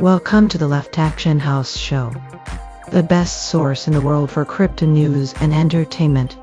Welcome to the Left Action House Show, the best source in the world for crypto news and entertainment.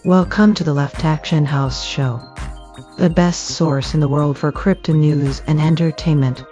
Welcome to the Left Action House Show, the best source in the world for crypto news and entertainment.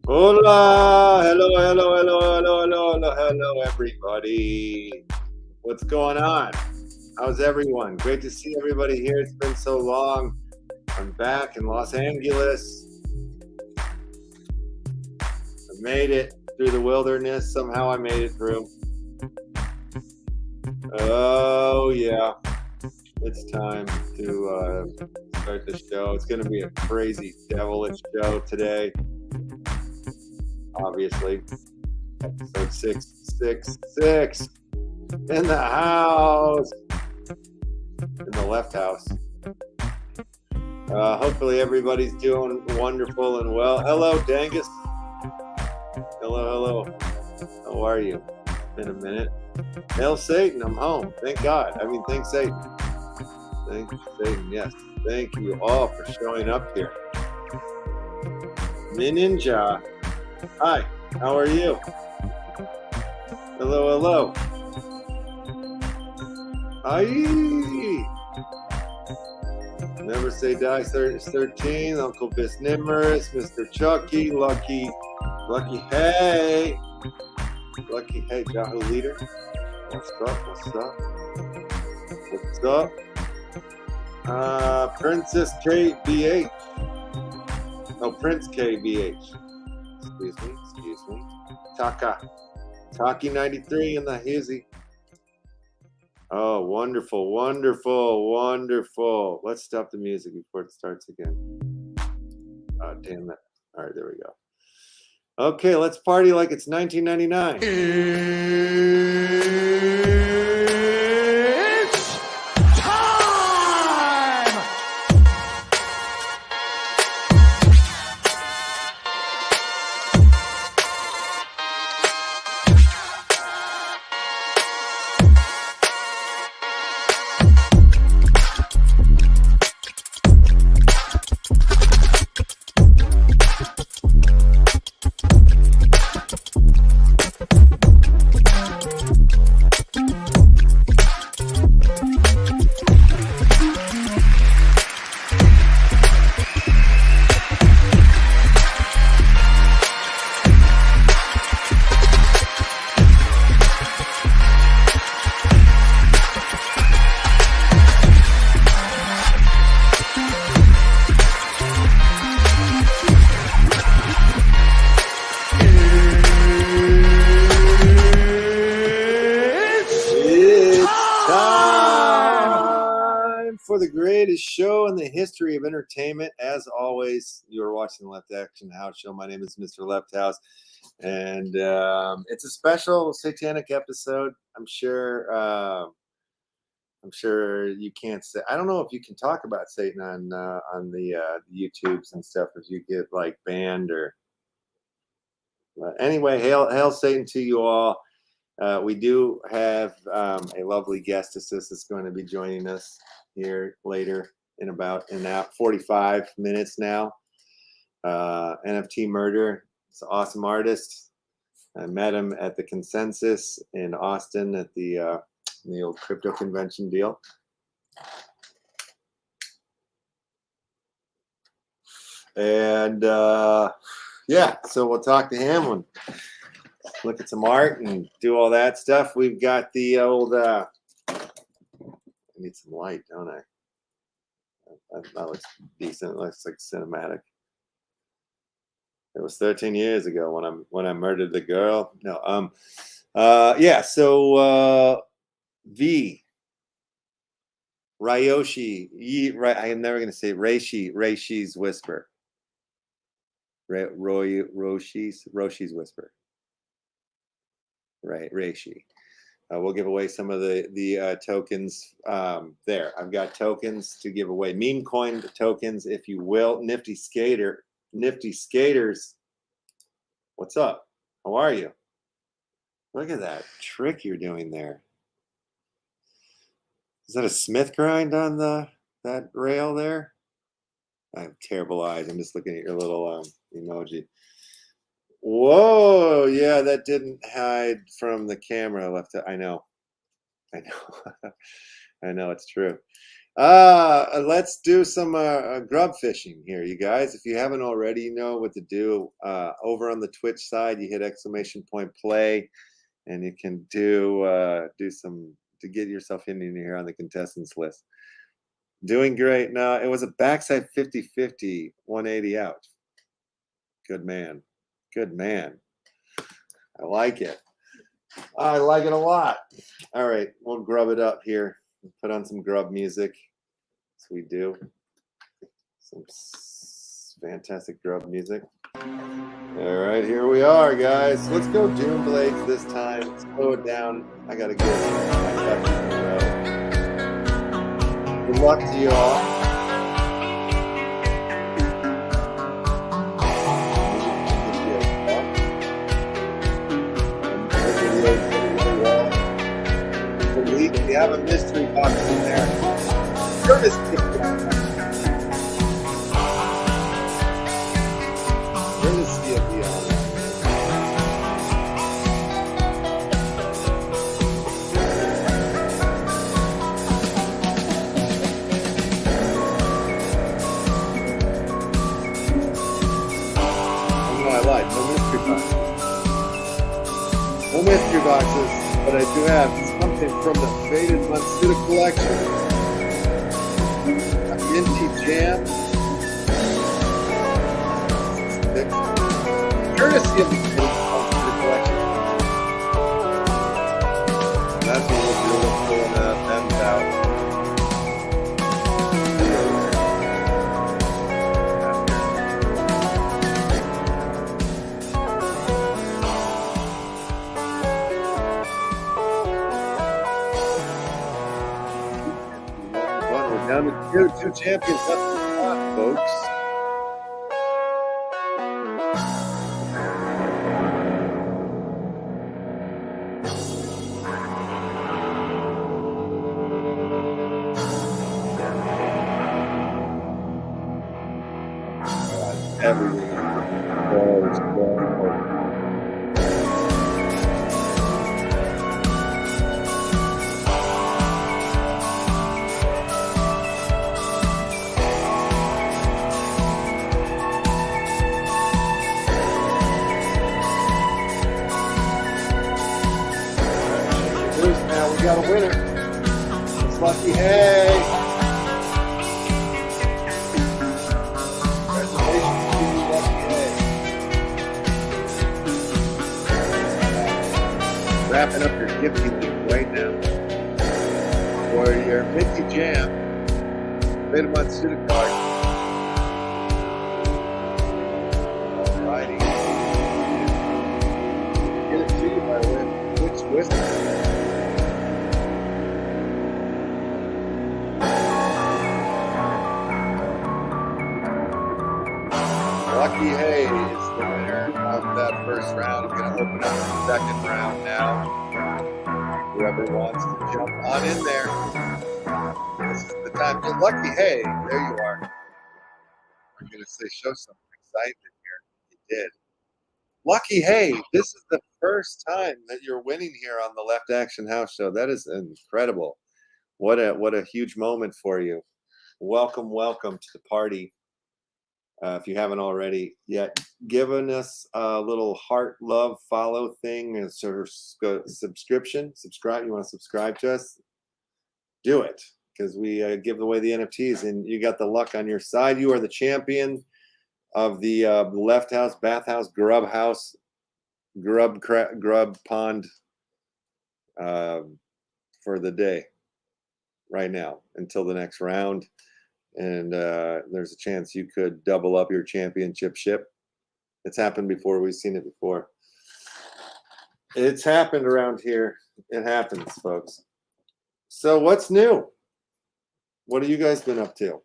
Hola, hello, everybody. What's going on? How's everyone? Great to see everybody here. It's been so long. I'm back in Los Angeles. I made it through the wilderness. Somehow I made it through. Oh, yeah. It's time to start the show. It's going to be a crazy, devilish show today. Obviously, episode 666 in the house, in the left house. Hopefully everybody's doing wonderful and well. Hello, Dangus. Hello. How are you? Been a minute. Hail Satan, I'm home. Thank God. I mean, thank Satan. Thank Satan, yes. Thank you all for showing up here. Ninja. Hi, how are you? Hello. Hi. Never Say Die 13, Uncle Bis Nimmerus, Mr. Chucky, Lucky Hey, Yahoo Leader. What's up? Princess KBH. Oh, Prince KBH. Excuse me. Taki 93 in the hizzy. Oh, wonderful. Let's stop the music before it starts again. Oh, damn it. All right, there we go. Okay, let's party like it's 1999. Show in the history of entertainment. As always, you're watching the Left Action House Show. My name is Mr. Left House, and it's a special satanic episode. I'm sure you can't say. I don't know if you can talk about Satan on the YouTubes and stuff if you get like banned or. But anyway, hail Satan to you all. We do have a lovely guestess that's going to be joining us here later in about 45 minutes now. NFT Murder. It's an awesome artist. I met him at the Consensus in Austin at the old crypto convention deal. And yeah, so we'll talk to him and look at some art and do all that stuff. We've got the old I need some light, don't I? That looks decent. It looks like cinematic. It was 13 years ago when I murdered the girl. No, yeah. So V, Ryoshi. I am never going to say Reishi's Whisper. Roshi's Whisper. Right, Reishi. We'll give away some of the tokens there. I've got tokens to give away. Meme coin tokens, if you will. Nifty Skaters. What's up? How are you? Look at that trick you're doing there. Is that a Smith grind on that rail there? I have terrible eyes. I'm just looking at your little emoji. Whoa, yeah, that didn't hide from the camera. I know. I know it's true. Let's do some grub fishing here, you guys. If you haven't already, you know what to do. Over on the Twitch side, you hit !play, and you can do some to get yourself in here on the contestants list. Doing great. No, it was a backside 50-50, 180 out. Good man. Good man. I like it. I like it a lot. All right, we'll grub it up here. Put on some grub music. As we do. Some fantastic grub music. All right, here we are, guys. Let's go Doom Blades this time. Slow it down. I gotta get my ducks in a row. Good luck to you all. We have a mystery box in there. Curtis No mystery boxes, but I do have something from the Faded Matsuda collection. A minty jam. Courtesy of the Faded Matsuda collection. That's what we'll do. We'll pull them out. Down to two champions left in the spot, folks. Everything goes forward. We got a winner. It's Lucky Hay. Congratulations to you, Lucky Hay. Wrapping up your gifting league right now. For your Minty Jam, Faded Matsuda card. Alrighty. Get it to you by way of Twitch Whisper. Lucky Hay is the winner of that first round. I'm going to open up the second round now. Whoever wants to jump on in there. This is the time. Lucky Hay, there you are. I'm going to say show some excitement here. You did. Lucky Hay, this is the first time that you're winning here on the Left Action House Show. That is incredible. What a huge moment for you. Welcome to the party. If you haven't already yet, given us a little heart, love, follow thing, and sort of subscribe. You want to subscribe to us? Do it, because we give away the NFTs, and you got the luck on your side. You are the champion of the Left House, Bathhouse, Grub House, Grub Pond for the day. right now until the next round. And there's a chance you could double up your championship ship. It's happened before. We've seen it before. It's happened around here. It happens, folks. So what's new? What have you guys been up to?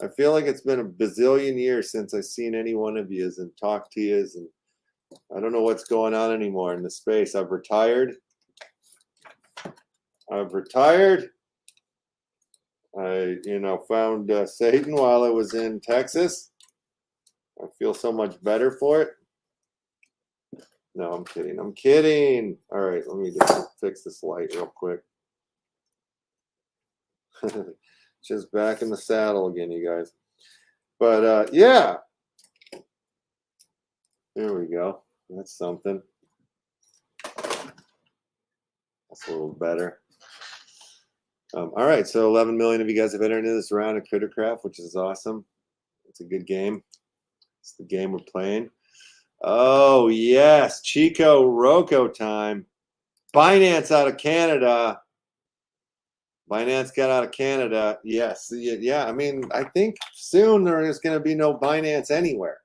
I feel like it's been a bazillion years since I've seen any one of you and talked to you, and I don't know what's going on anymore in the space. I've retired. I, found Satan while I was in Texas. I feel so much better for it. No, I'm kidding. I'm kidding. All right, let me just fix this light real quick. Just back in the saddle again, you guys. But yeah, there we go. That's something. That's a little better. All right, so 11 million of you guys have entered into this round of Crittercraft, which is awesome. It's a good game. It's the game we're playing. Oh, yes, Chico Roco time. Binance out of Canada. Binance got out of Canada. Yes, yeah. I mean, I think soon there is going to be no Binance anywhere.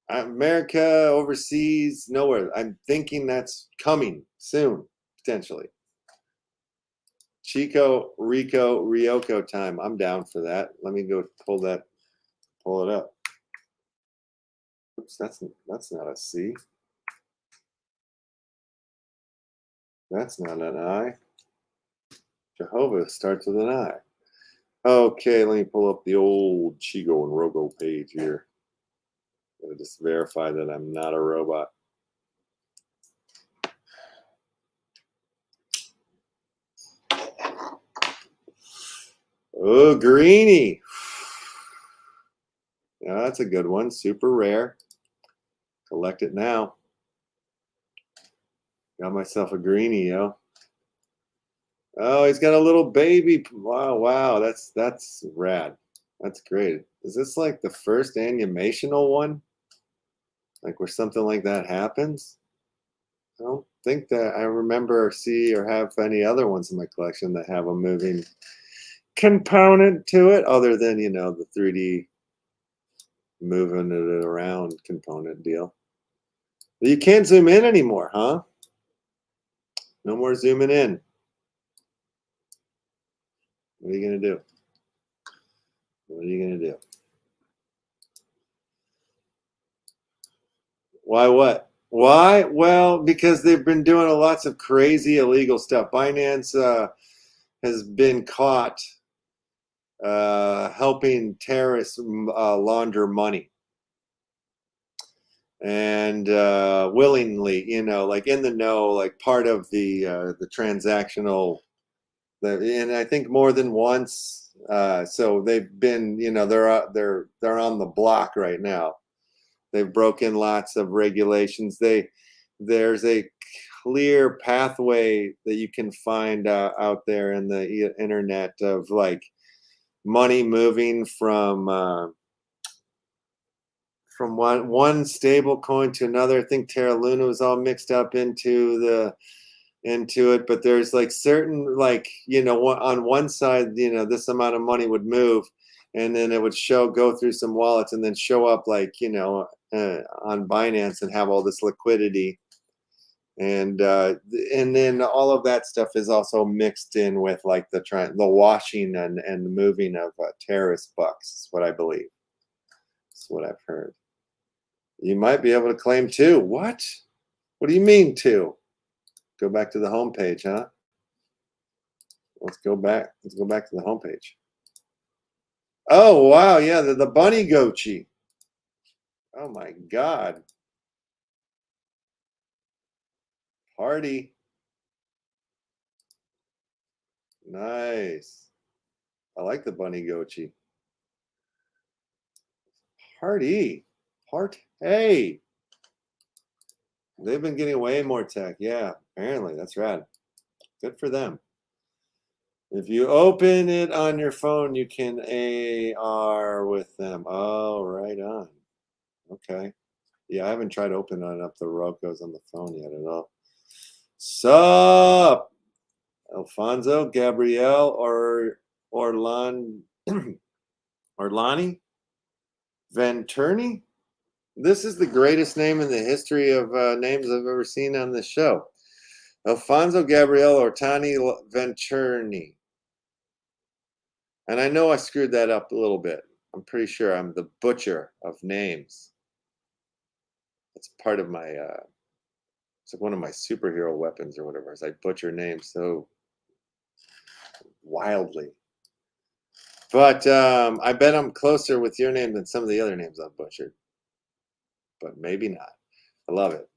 America, overseas, nowhere. I'm thinking that's coming soon, potentially. Chico, Rico, Ryoko time. I'm down for that. Let me go pull it up. Oops, that's not a C. That's not an I. Jehovah starts with an I. Okay, let me pull up the old Chico and Rogo page here. I'll just verify that I'm not a robot. Oh, Greeny. Yeah, that's a good one. Super rare. Collect it now. Got myself a Greeny, yo. Oh, he's got a little baby. Wow, that's rad. That's great. Is this like the first animational one? Like where something like that happens? I don't think that I remember or see or have any other ones in my collection that have a moving component to it other than, the 3D moving it around component deal. You can't zoom in anymore, huh? No more zooming in. What are you going to do? What are you going to do? Why what? Why? Well, because they've been doing lots of crazy illegal stuff. Binance has been caught helping terrorists launder money. And willingly, like in the know, like part of the transactional, and I think more than once. So they've been, they're on the block right now. They've broken lots of regulations. There's a clear pathway that you can find out there in the internet of like money moving from one stable coin to another. I think Terra Luna was all mixed up into it, but there's like certain, like, on one side, this amount of money would move, and then it would go through some wallets and then show up like, on Binance and have all this liquidity. And then all of that stuff is also mixed in with like the washing and the moving of terrorist bucks. Is what I believe. That's what I've heard. You might be able to claim two. What? What do you mean two? Go back to the home page, huh? Let's go back. Let's go back to the home page. Oh wow, yeah, the bunny gochi. Oh my God. Party. Nice. I like the bunny gochi. Party. Hey. They've been getting way more tech. Yeah, apparently. That's rad. Good for them. If you open it on your phone, you can AR with them. Oh, right on. Okay. Yeah, I haven't tried opening up the Rocos on the phone yet at all. Sup? Alfonso, Gabrielle, or Orlani Venturney. This is the greatest name in the history of names I've ever seen on this show. Alfonso, Gabrielle, Ortani Venturney. And I know I screwed that up a little bit. I'm pretty sure I'm the butcher of names. It's part of my, it's like one of my superhero weapons or whatever, is I butcher names so wildly. But I bet I'm closer with your name than some of the other names I've butchered. But maybe not. I love it.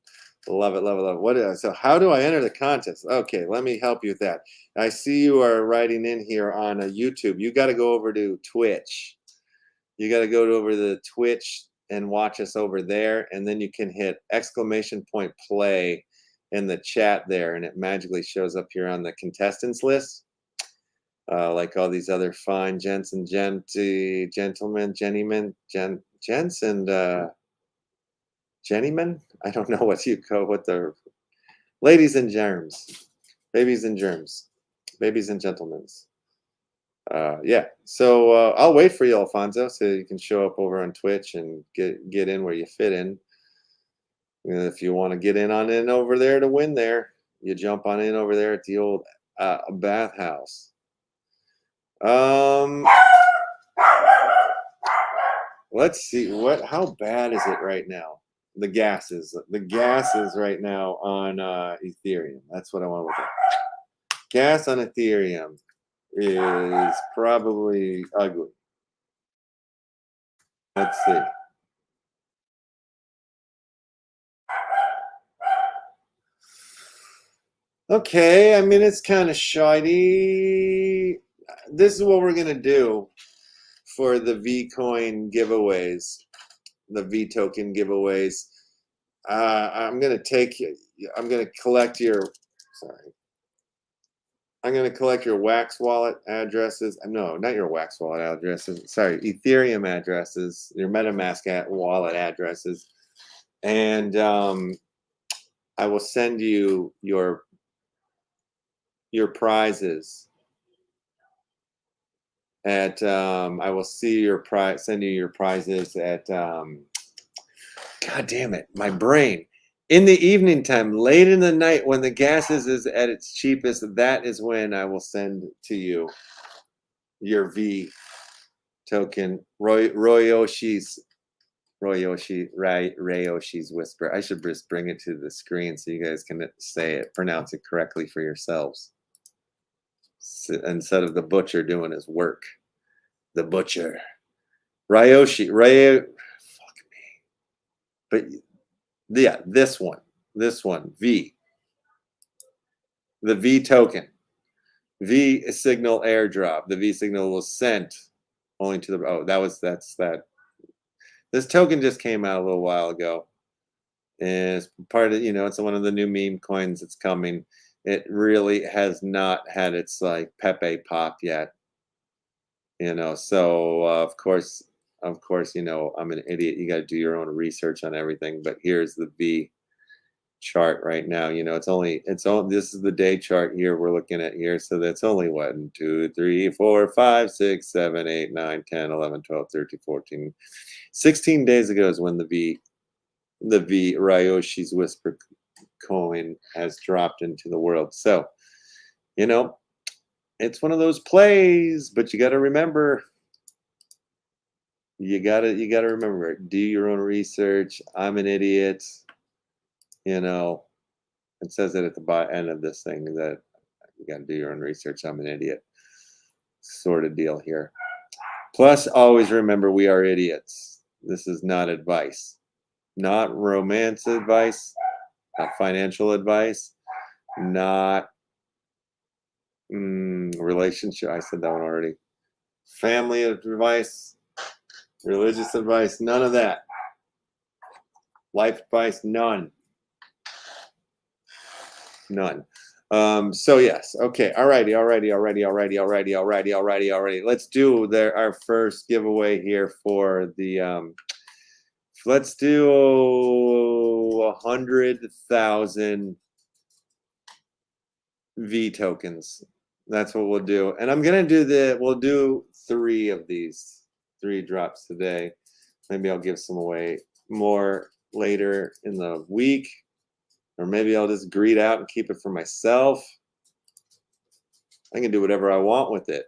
Love it, love it, love it. So how do I enter the contest? Okay, let me help you with that. I see you are writing in here on YouTube. You got to go over to Twitch. You got to go over to the Twitch and watch us over there, and then you can hit !play in the chat there, and it magically shows up here on the contestants list. Like all these other fine gents and gentlemen, gents and Jennyman? I don't know what you call what the ladies and germs, babies and germs, babies and gentlemen's. Yeah, so I'll wait for you, Alfonso, so you can show up over on Twitch and get in where you fit in. And if you want to get in on in over there to win there, you jump on in over there at the old bathhouse. Let's see how bad is it right now? The gases right now on Ethereum. That's what I want to look at. Gas on Ethereum is probably ugly. Let's see. Okay, I mean, it's kind of shiny. This is what we're going to do for the V coin giveaways, the V token giveaways. I'm going to collect your, I'm going to collect your Wax wallet addresses. No, not your Wax wallet addresses. Sorry, Ethereum addresses, your MetaMask wallet addresses. And I will send you your prizes at, I will see your send you your prizes at, God damn it, my brain. In the evening time, late in the night, when the gas is at its cheapest, that is when I will send to you your V token, Rayoshi's whisper. I should just bring it to the screen so you guys can pronounce it correctly for yourselves. Instead of the butcher doing his work. The butcher. Fuck me. But yeah, this one, V. The V token. V signal airdrop. The V signal was sent only to the, that's that. This token just came out a little while ago. And it's part of, it's one of the new meme coins that's coming. It really has not had its like Pepe pop yet. So of course, I'm an idiot. You got to do your own research on everything. But here's the V chart right now. This is the day chart here we're looking at here. So that's only 1, 2, 3, 4, 5, 6, 7, 8, 9, 10, 11, 12, 13, 14. 16 days ago is when the V Rayoshi's Whisper coin has dropped into the world. So, it's one of those plays, but you got to remember. You gotta remember. Do your own research. I'm an idiot. It says it at the end of this thing that you got to do your own research. I'm an idiot. Sort of deal here. Plus, always remember we are idiots. This is not advice, not romance advice, not financial advice, not relationship. I said that one already. Family advice, religious advice, none of that. Life advice, none. So yes, okay, alrighty. Let's do our first giveaway here for the let's do 100,000 V tokens. That's what we'll do. And I'm gonna do we'll do 3 of these, 3 drops today. Maybe I'll give some away more later in the week, or maybe I'll just greed out and keep it for myself. I can do whatever I want with it,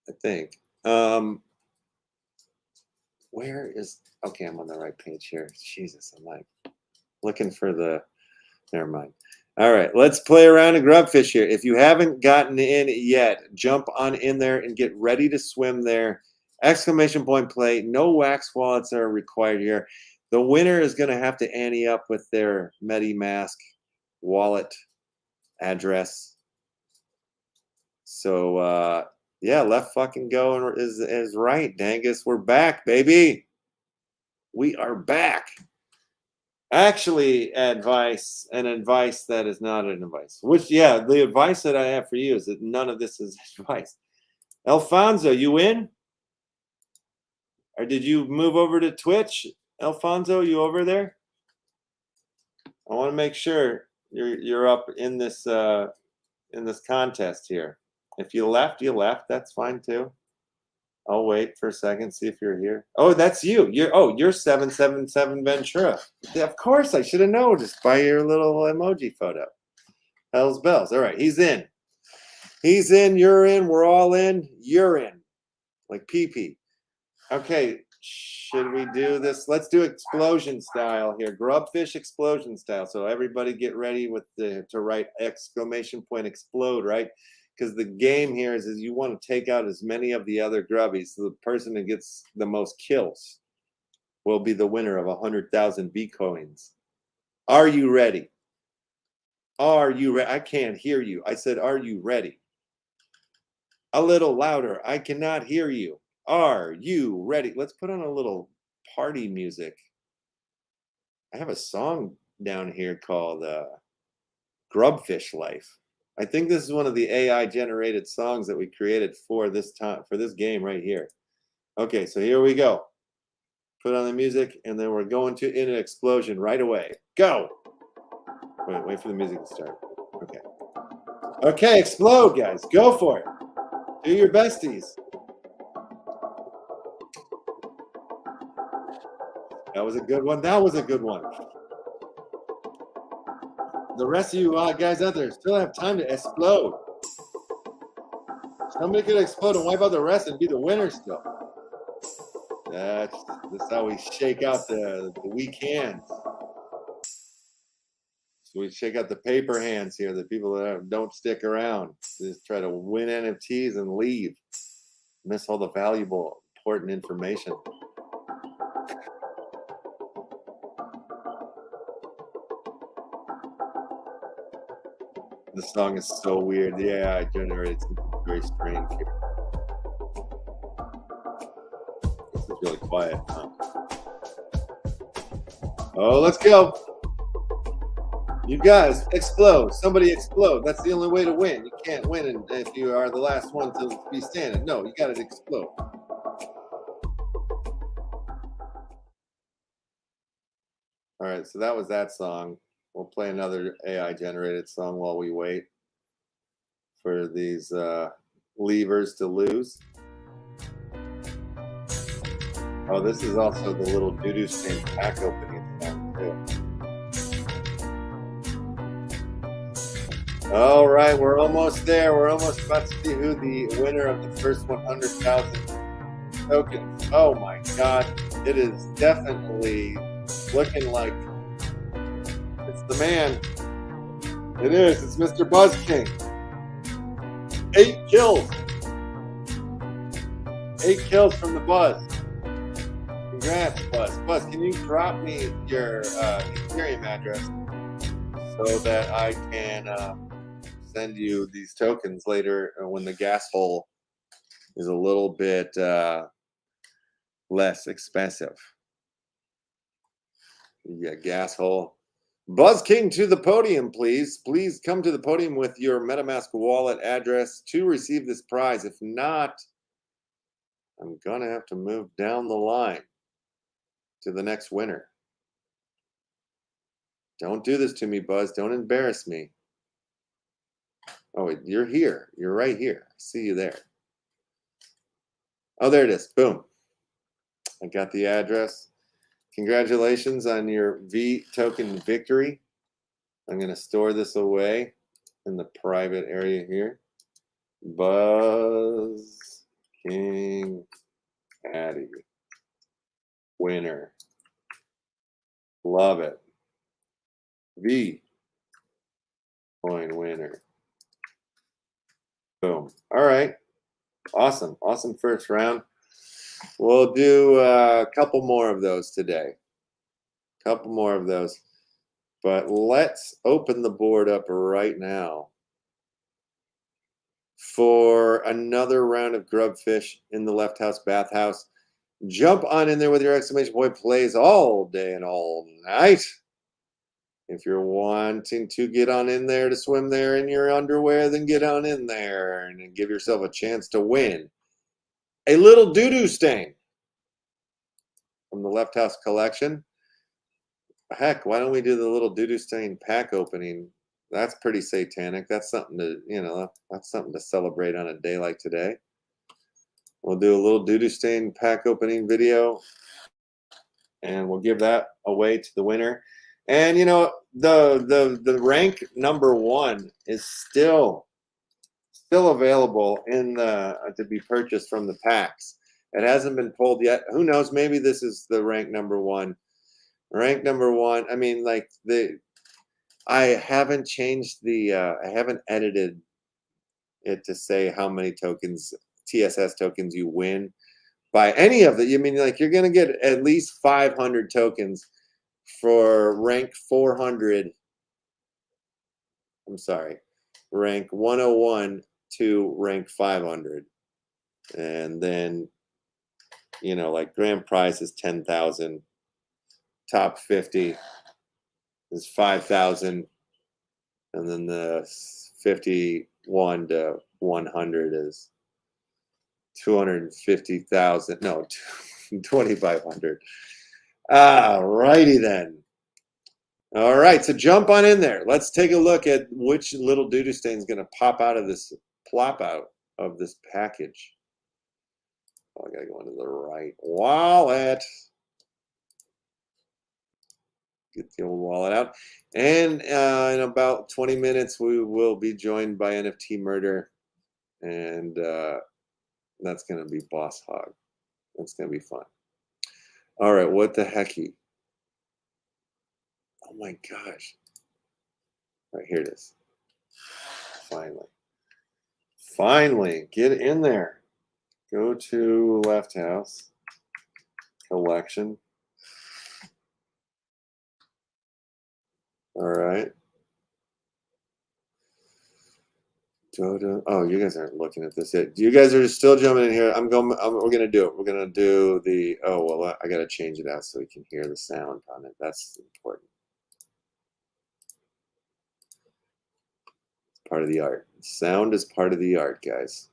I think. Where is, okay, I'm on the right page here. Jesus, I'm like looking for the, never mind. All right, let's play around in Grubfish here. If you haven't gotten in yet, jump on in there and get ready to swim there. Exclamation point play. No wax wallets are required here. The winner is going to have to ante up with their MetaMask wallet address. So, yeah, left fucking go is right, Dangus. We're back, baby. We are back. Actually, advice that is not an advice. Which, yeah, the advice that I have for you is that none of this is advice. Alfonso, you in? Or did you move over to Twitch? Alfonso, you over there? I want to make sure you're up in this contest here. If you left, you left. That's fine too. I'll wait for a second, see if you're here. Oh, that's you. You're 777 Ventura. Yeah, of course, I should have known just by your little emoji photo. Hell's bells. All right, he's in. He's in. You're in. We're all in. You're in. Like PP. Okay, should we do this? Let's do explosion style here. Grubfish explosion style. So everybody get ready with to write exclamation point explode, right? Because the game here is you want to take out as many of the other grubbies. So the person that gets the most kills will be the winner of 100,000 V coins. Are you ready? Are you ready? I can't hear you. I said, are you ready? A little louder. I cannot hear you. Are you ready? Let's put on a little party music. I have a song down here called Grubfish Life. I think this is one of the AI generated songs that we created for this time, for this game right here. Okay, so here we go. Put on the music, and then we're going to in an explosion right away. Go! Wait for the music to start. Okay. Okay, explode, guys. Go for it. Do your besties. That was a good one. That was a good one. The rest of you guys out there still have time to explode. Somebody could explode and wipe out the rest and be the winner still. That's how we shake out the weak hands. So we shake out the paper hands here, the people that don't stick around. Just try to win NFTs and leave. Miss all the valuable, important information. The song is so weird. The AI generated something very strange here. This is really quiet, huh? Oh, let's go. You guys, explode. Somebody explode. That's the only way to win. You can't win if you are the last one to be standing. No, you got to explode. All right, so that was that song. We'll play another AI-generated song while we wait for these levers to lose. Oh, this is also the little doo-doo stain pack opening song, too. All right, we're almost there. We're almost about to see who the winner of the first 100,000 tokens. Oh, my God. It is definitely looking like it's the man. It is. It's Mr. Buzz King. 8 kills. 8 kills from the Buzz. Congrats, Buzz. Buzz, can you drop me your Ethereum address so that I can send you these tokens later when the gas hole is a little bit less expensive? Yeah, gas hole. Buzz King to the podium, please. Please come to the podium with your MetaMask wallet address to receive this prize. If not, I'm going to have to move down the line to the next winner. Don't do this to me, Buzz. Don't embarrass me. Oh, you're here. You're right here. I see you there. Oh, there it is. Boom. I got the address. Congratulations on your V token victory. I'm going to store this away in the private area here. Buzz King Addy. Winner. Love it. V coin winner. Boom. All right. Awesome. Awesome first round. We'll do a couple more of those today. Couple more of those. But let's open the board up right now for another round of Grubfish in the Left House Bathhouse. Jump on in there with your exclamation point plays all day and all night. If you're wanting to get on in there to swim there in your underwear, then get on in there and give yourself a chance to win a little doo-doo stain from the Left House collection. Heck, why don't we do the little doo-doo stain pack opening? That's pretty satanic. That's something to, you know, that's something to celebrate on a day like today. We'll do a little doo-doo stain pack opening video, and we'll give that away to the winner. And you know, the rank number 1 is still available in the to be purchased from the packs. It hasn't been pulled yet. Who knows? Maybe this is the rank number 1. Rank number 1. I mean, like I haven't changed the. I haven't edited it to say how many tokens, TSS tokens, you win by any of it. I mean, like you're gonna get at least 500 tokens for rank 400. I'm sorry, rank 101 to rank 500, and then you know, like grand prize is 10,000, top 50 is 5,000, and then the 51 to 100 is 250,000. No, 2,500. Righty then. All right, so jump on in there. Let's take a look at which little doo-doo stain is going to pop out of this, plop out of this package. Oh, I got to go into the right wallet. Get the old wallet out. And in about 20 minutes, we will be joined by NFT Murder. And that's going to be Boss Hog. That's going to be fun. All right, what the hecky? Oh my gosh. All right, here it is. Finally. Finally, get in there. Go to Left House collection. All right. DODO. Oh, you guys aren't looking at this yet. You guys are still jumping in here. We're gonna do it. We're gonna do the. Oh well, I gotta change it out so we can hear the sound on it. That's important. It's part of the art. Sound is part of the art, guys.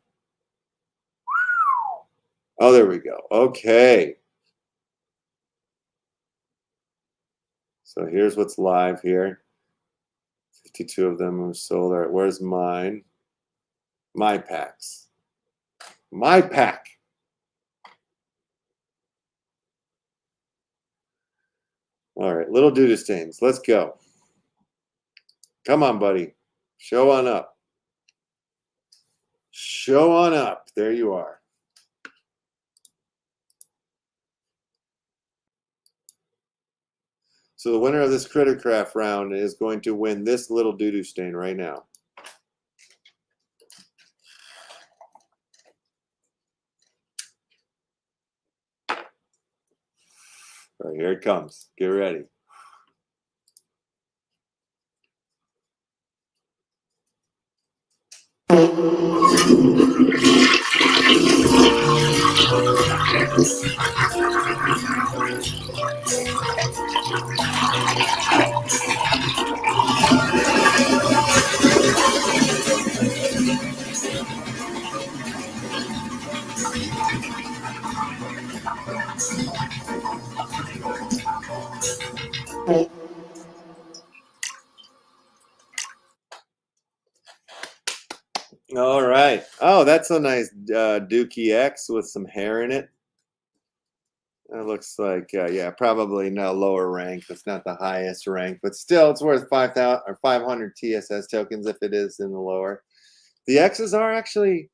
Oh, there we go. Okay. So here's what's live here. 52 of them have sold. All right, where's mine? My packs. My pack. All right, little doo-doo stains. Let's go. Come on, buddy. Show on up. Show on up. There you are. So the winner of this Crittercraft round is going to win this little doo-doo stain right now. All right, here it comes. Get ready. All right. Oh, that's a nice Dookie X with some hair in it. That looks like, yeah, probably no lower rank. That's not the highest rank, but still, it's worth 5,000 or 500 TSS tokens if it is in the lower. The X's are actually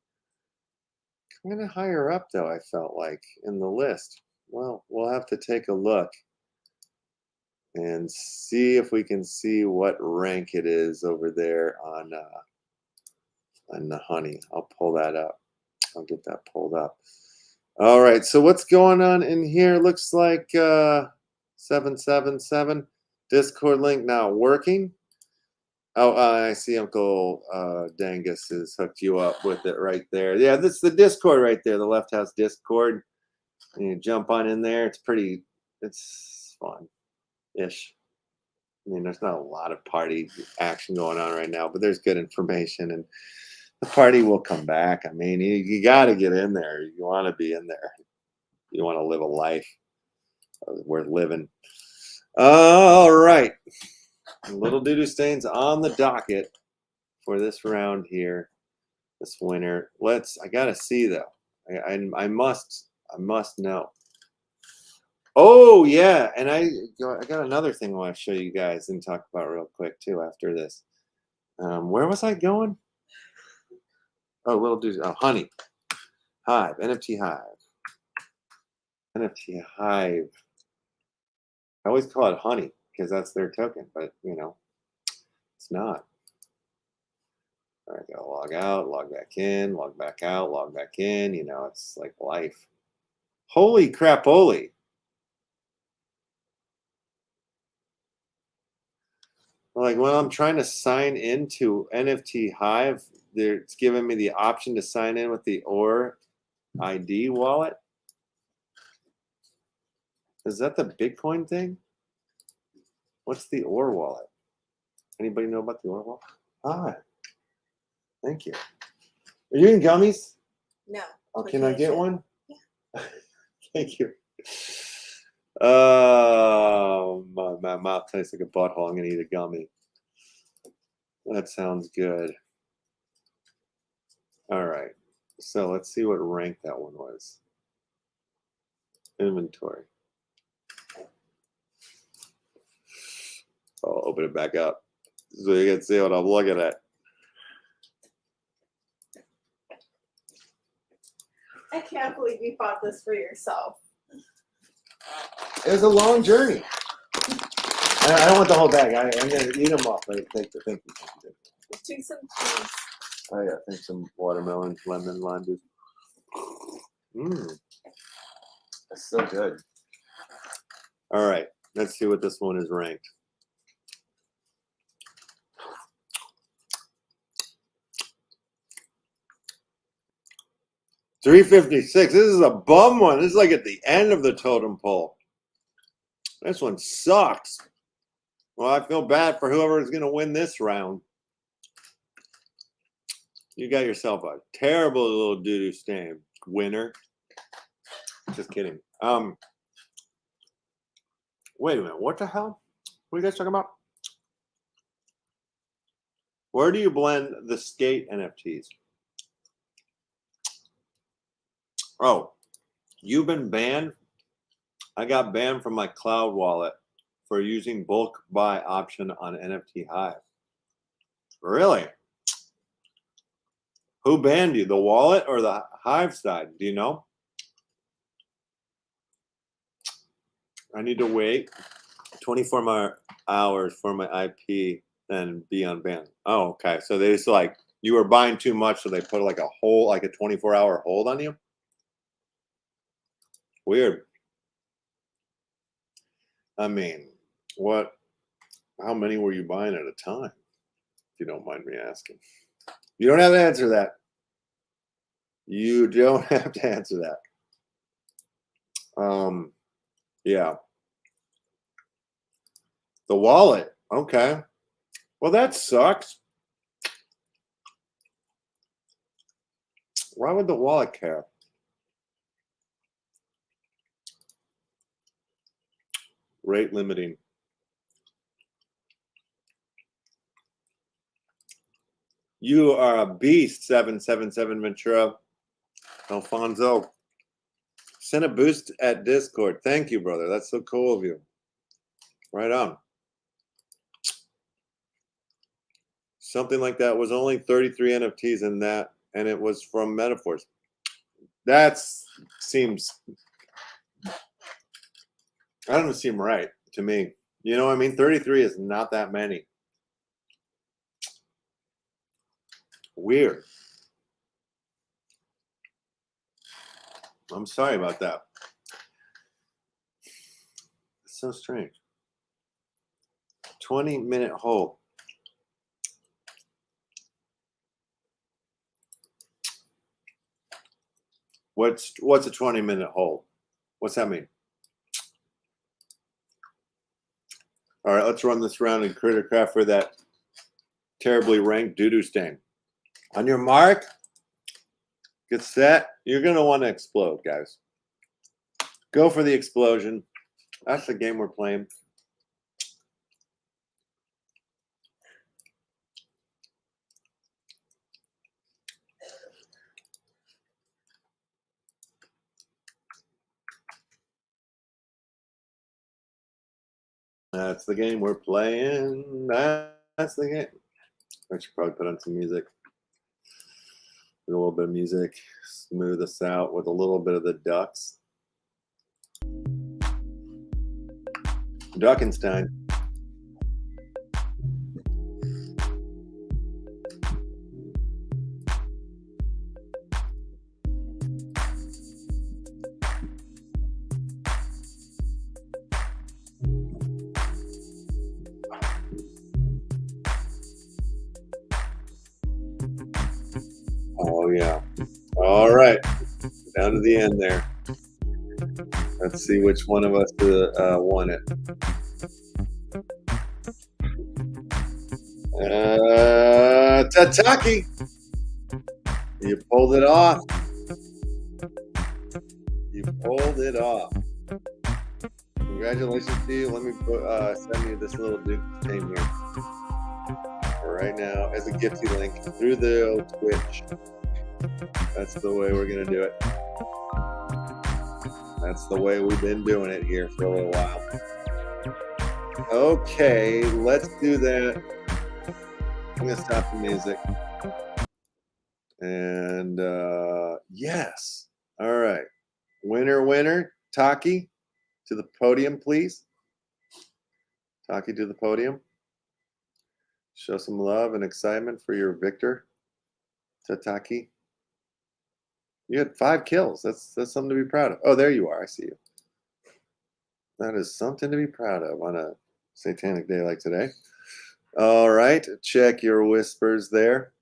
kind of higher up, though, I felt like, in the list. Well, we'll have to take a look and see if we can see what rank it is over there on the honey. I'll pull that up. I'll get that pulled up. All right, so what's going on in here? Looks like 777 Discord link now working. Oh, I see Uncle Dangus has hooked you up with it right there. Yeah, this is the Discord right there, the Left House Discord. And you jump on in there. It's fun-ish. I mean, there's not a lot of party action going on right now, but there's good information, and the party will come back. I mean, you got to get in there. You want to be in there. You want to live a life worth living. All right. Little doo-doo stains on the docket for this round here, this winner. I got to see, though. I must know. Oh, yeah. And I got another thing I want to show you guys and talk about real quick, too, after this. Where was I going? Oh, little dude. Oh, honey. Hive. NFT Hive. NFT Hive. I always call it honey because that's their token, but, you know, it's not. All right, gotta log out, log back in, log back out, log back in. You know, it's like life. Holy crap, holy. Like when I'm trying to sign into NFT Hive, it's giving me the option to sign in with the OR ID wallet. Is that the Bitcoin thing? What's the OR wallet? Anybody know about the OR wallet? Ah, thank you. Are you in gummies? No. Oh, can I get one? Yeah. Thank you. My mouth tastes like a butthole. I'm gonna eat a gummy. That sounds good. All right. So let's see what rank that one was. Inventory. I'll open it back up so you can see what I'm looking at. I can't believe you bought this for yourself. It was a long journey. I don't want the whole bag. I'm going to eat them off. Thank you. Do some cheese. Oh, yeah. I think some watermelon, lemon, lime juice. That's so good. All right. Let's see what this one is ranked. $356. This is a bum one. This is like at the end of the totem pole. This one sucks. Well, I feel bad for whoever is going to win this round. You got yourself a terrible little doo-doo stain, winner. Just kidding. Wait a minute. What the hell? What are you guys talking about? Where do you blend the skate NFTs? Oh, you've been banned? I got banned from my cloud wallet for using bulk buy option on NFT Hive. Really? Who banned you? The wallet or the Hive side? Do you know? I need to wait 24 more hours for my IP, then be unbanned. Oh, okay. So they just like, you were buying too much, so they put like a 24-hour hold on you? Weird. I mean, how many were you buying at a time? If you don't mind me asking. You don't have to answer that. You don't have to answer that. Yeah. The wallet. Okay. Well, that sucks. Why would the wallet care? Rate limiting. You are a beast, 777 Ventura. Alfonso. Send a boost at Discord. Thank you, brother. That's so cool of you. Right on. Something like that was only 33 NFTs in that, and it was from Metaphors. That seems, that doesn't seem right to me. You know what I mean? 33 is not that many. Weird. I'm sorry about that. It's so strange. 20-minute hold. What's a 20-minute hold? What's that mean? All right, let's run this round in Crittercraft for that terribly ranked doo-doo stain. On your mark, get set. You're going to want to explode, guys. Go for the explosion. That's the game we're playing. That's the game we're playing. That's the game. I should probably put on some music. A little bit of music. Smooth us out with a little bit of the ducks. Duckenstein. Oh, yeah. All right. Down to the end there. Let's see which one of us won it. Tataki. You pulled it off. You pulled it off. Congratulations to you. Let me send you this little Duke name here. Right now as a Gipsy link through the old Twitch. That's the way we're gonna do it. That's the way we've been doing it here for a little while. Okay, let's do that. I'm gonna stop the music. And yes. All right. Winner, Taki, to the podium, please. Taki to the podium. Show some love and excitement for your victor, Tataki. You had 5 kills. That's something to be proud of. Oh, there you are. I see you. That is something to be proud of on a satanic day like today. All right. Check your whispers there.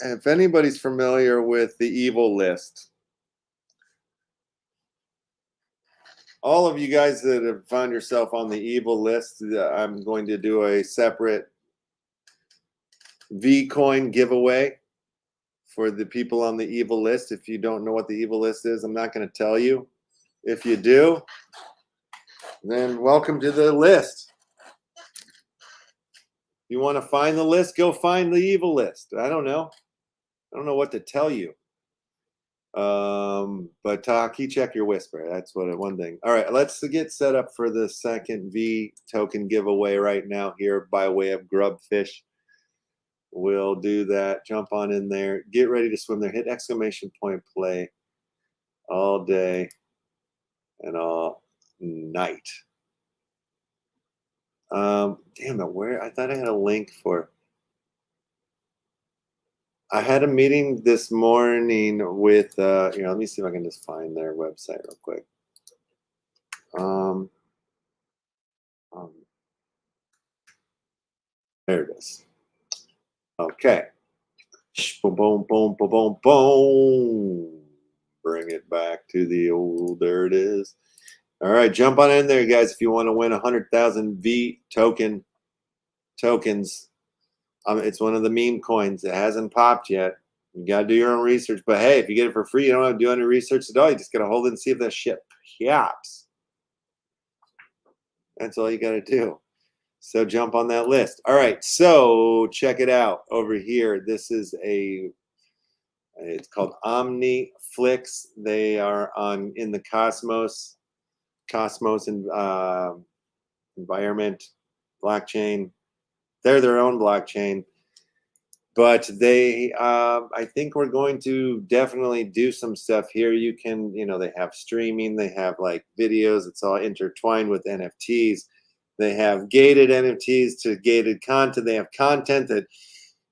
If anybody's familiar with the evil list, all of you guys that have found yourself on the evil list, I'm going to do a separate V-coin giveaway for the people on the evil list. If you don't know what the evil list is, I'm not going to tell you. If you do, then welcome to the list. You want to find the list? Go find the evil list. I don't know. I don't know what to tell you. But Taki, check your whisper. That's one thing. All right, let's get set up for the second V token giveaway right now here by way of Grubfish. We'll do that. Jump on in there. Get ready to swim there. Hit exclamation point play all day and all night. Damn it, where? I thought I had a link for... I had a meeting this morning with, let me see if I can just find their website real quick. There it is. Okay. Boom, boom, boom, boom, boom, boom. Bring it back to the old, there it is. All right, jump on in there, guys, if you want to win 100,000 V tokens. It's one of the meme coins. It hasn't popped yet. You got to do your own research. But hey, if you get it for free, you don't have to do any research at all. You just got to hold it and see if that shit pops. That's all you got to do. So jump on that list. All right, so check it out over here. This is it's called OmniFlix. They are in the Cosmos and environment blockchain. They're their own blockchain, but I think we're going to definitely do some stuff here. You can, they have streaming, they have like videos. It's all intertwined with NFTs. They have gated NFTs to gated content. They have content that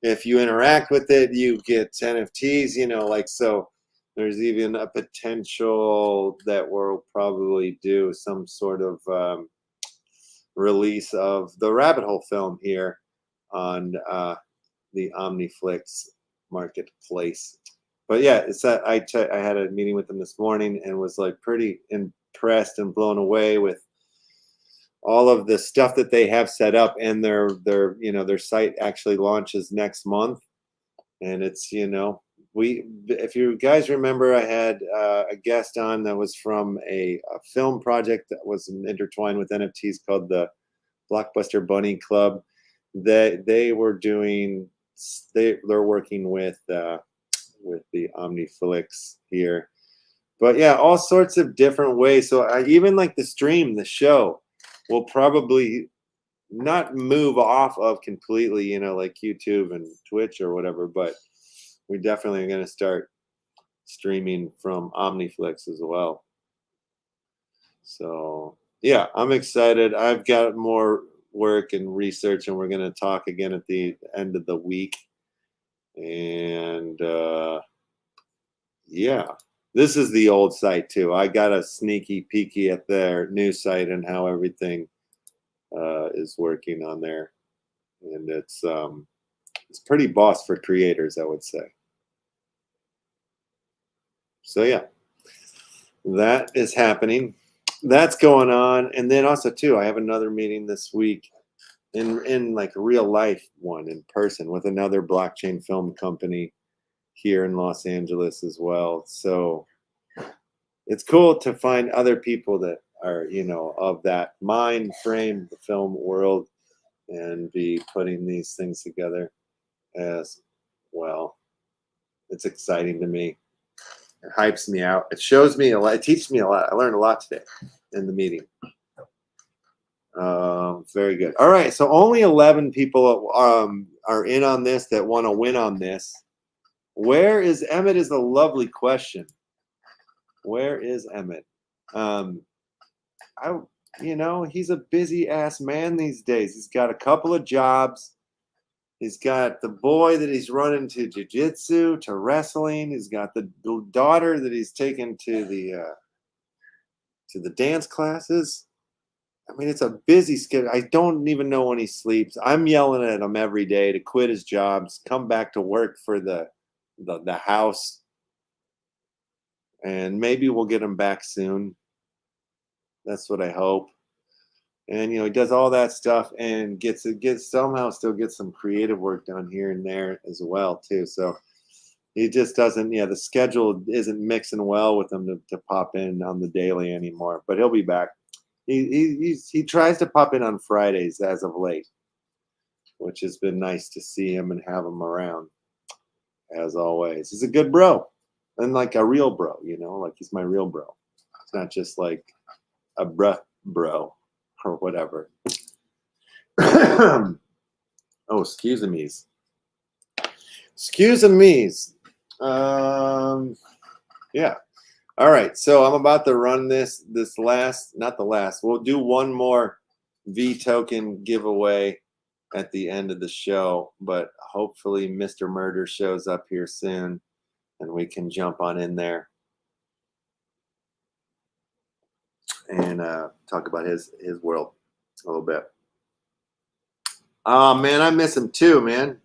if you interact with it, you get NFTs, so there's even a potential that we'll probably do some sort of release of the Rabbit Hole film here on the OmniFlix marketplace. But yeah, I had a meeting with them this morning and was like pretty impressed and blown away with all of the stuff that they have set up, and their site actually launches next month. And it's, if you guys remember, I had a guest on that was from a film project that was intertwined with NFTs called the Blockbuster Bunny Club. They're working with the OmniFlix here. But yeah, all sorts of different ways. So I even like the show will probably not move off of completely, like YouTube and Twitch or whatever, but we definitely are going to start streaming from OmniFlix as well. So yeah, I'm excited. I've got more work and research, and we're going to talk again at the end of the week. And yeah, this is the old site too. I got a sneaky peeky at their new site and how everything is working on there, and it's pretty boss for creators, I would say. So yeah, that is happening. That's going on. And then also too, I have another meeting this week in like a real life one in person with another blockchain film company here in Los Angeles as well. So it's cool to find other people that are, of that mind frame, the film world, and be putting these things together as well. It's exciting to me. It hypes me out. It shows me a lot. It teaches me a lot. I learned a lot today in the meeting. Very good. All right. So only 11 people are in on this that want to win on this. Where is Emmett is a lovely question. Where is Emmett? He's a busy ass man these days. He's got a couple of jobs. He's got the boy that he's running to jiu-jitsu, to wrestling. He's got the daughter that he's taken to the dance classes. I mean, it's a busy schedule. I don't even know when he sleeps. I'm yelling at him every day to quit his jobs, come back to work for the house, and maybe we'll get him back soon. That's what I hope. And he does all that stuff and gets somehow still gets some creative work done here and there as well too. So he just doesn't. The schedule isn't mixing well with him to pop in on the daily anymore. But he'll be back. He tries to pop in on Fridays as of late, which has been nice to see him and have him around. As always, he's a good bro, and like a real bro. Like he's my real bro. It's not just like a bro. Or whatever. Oh, excuse me. Excuse me. Yeah. All right. So I'm about to run this last, not the last. We'll do one more V token giveaway at the end of the show, but hopefully Mr. Murder shows up here soon and we can jump on in there and talk about his world a little bit. Oh man, I miss him too, man.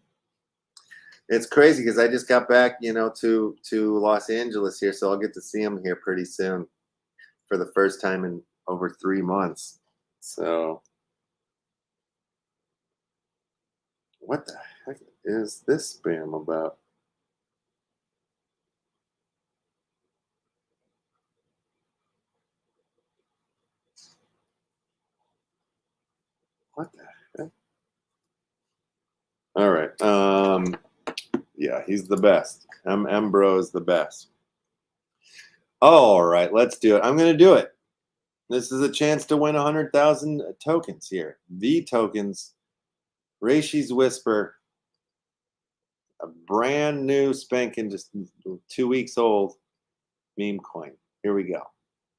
It's crazy because I just got back, to Los Angeles here, so I'll get to see him here pretty soon for the first time in over 3 months. So, what the heck is this spam about? What the heck? All right. Yeah, he's the best. Bro is the best. All right, let's do it. I'm going to do it. This is a chance to win 100,000 tokens here. The tokens, Reishi's Whisper, a brand new spanking, just 2 weeks old meme coin. Here we go.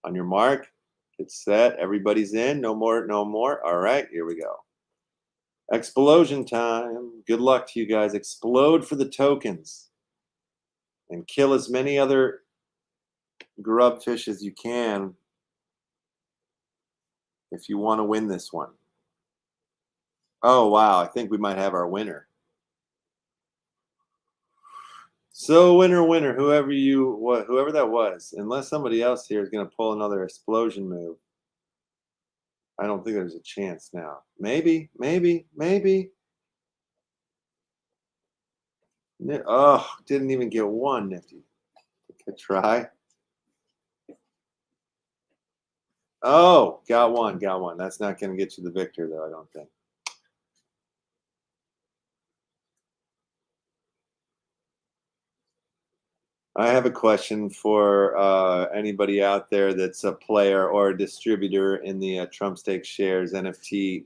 On your mark, get set. Everybody's in. No more, no more. All right, here we go. Explosion time. Good luck to you guys. Explode for the tokens and kill as many other grub fish as you can if you want to win this one. Oh, wow. I think we might have our winner. So winner, whoever that was, unless somebody else here is going to pull another explosion move. I don't think there's a chance now. Maybe. Oh, didn't even get one, Nifty. Good try. Oh, got one. That's not going to get you the victor, though, I don't think. I have a question for anybody out there that's a player or a distributor in the Trump Stakes Shares NFT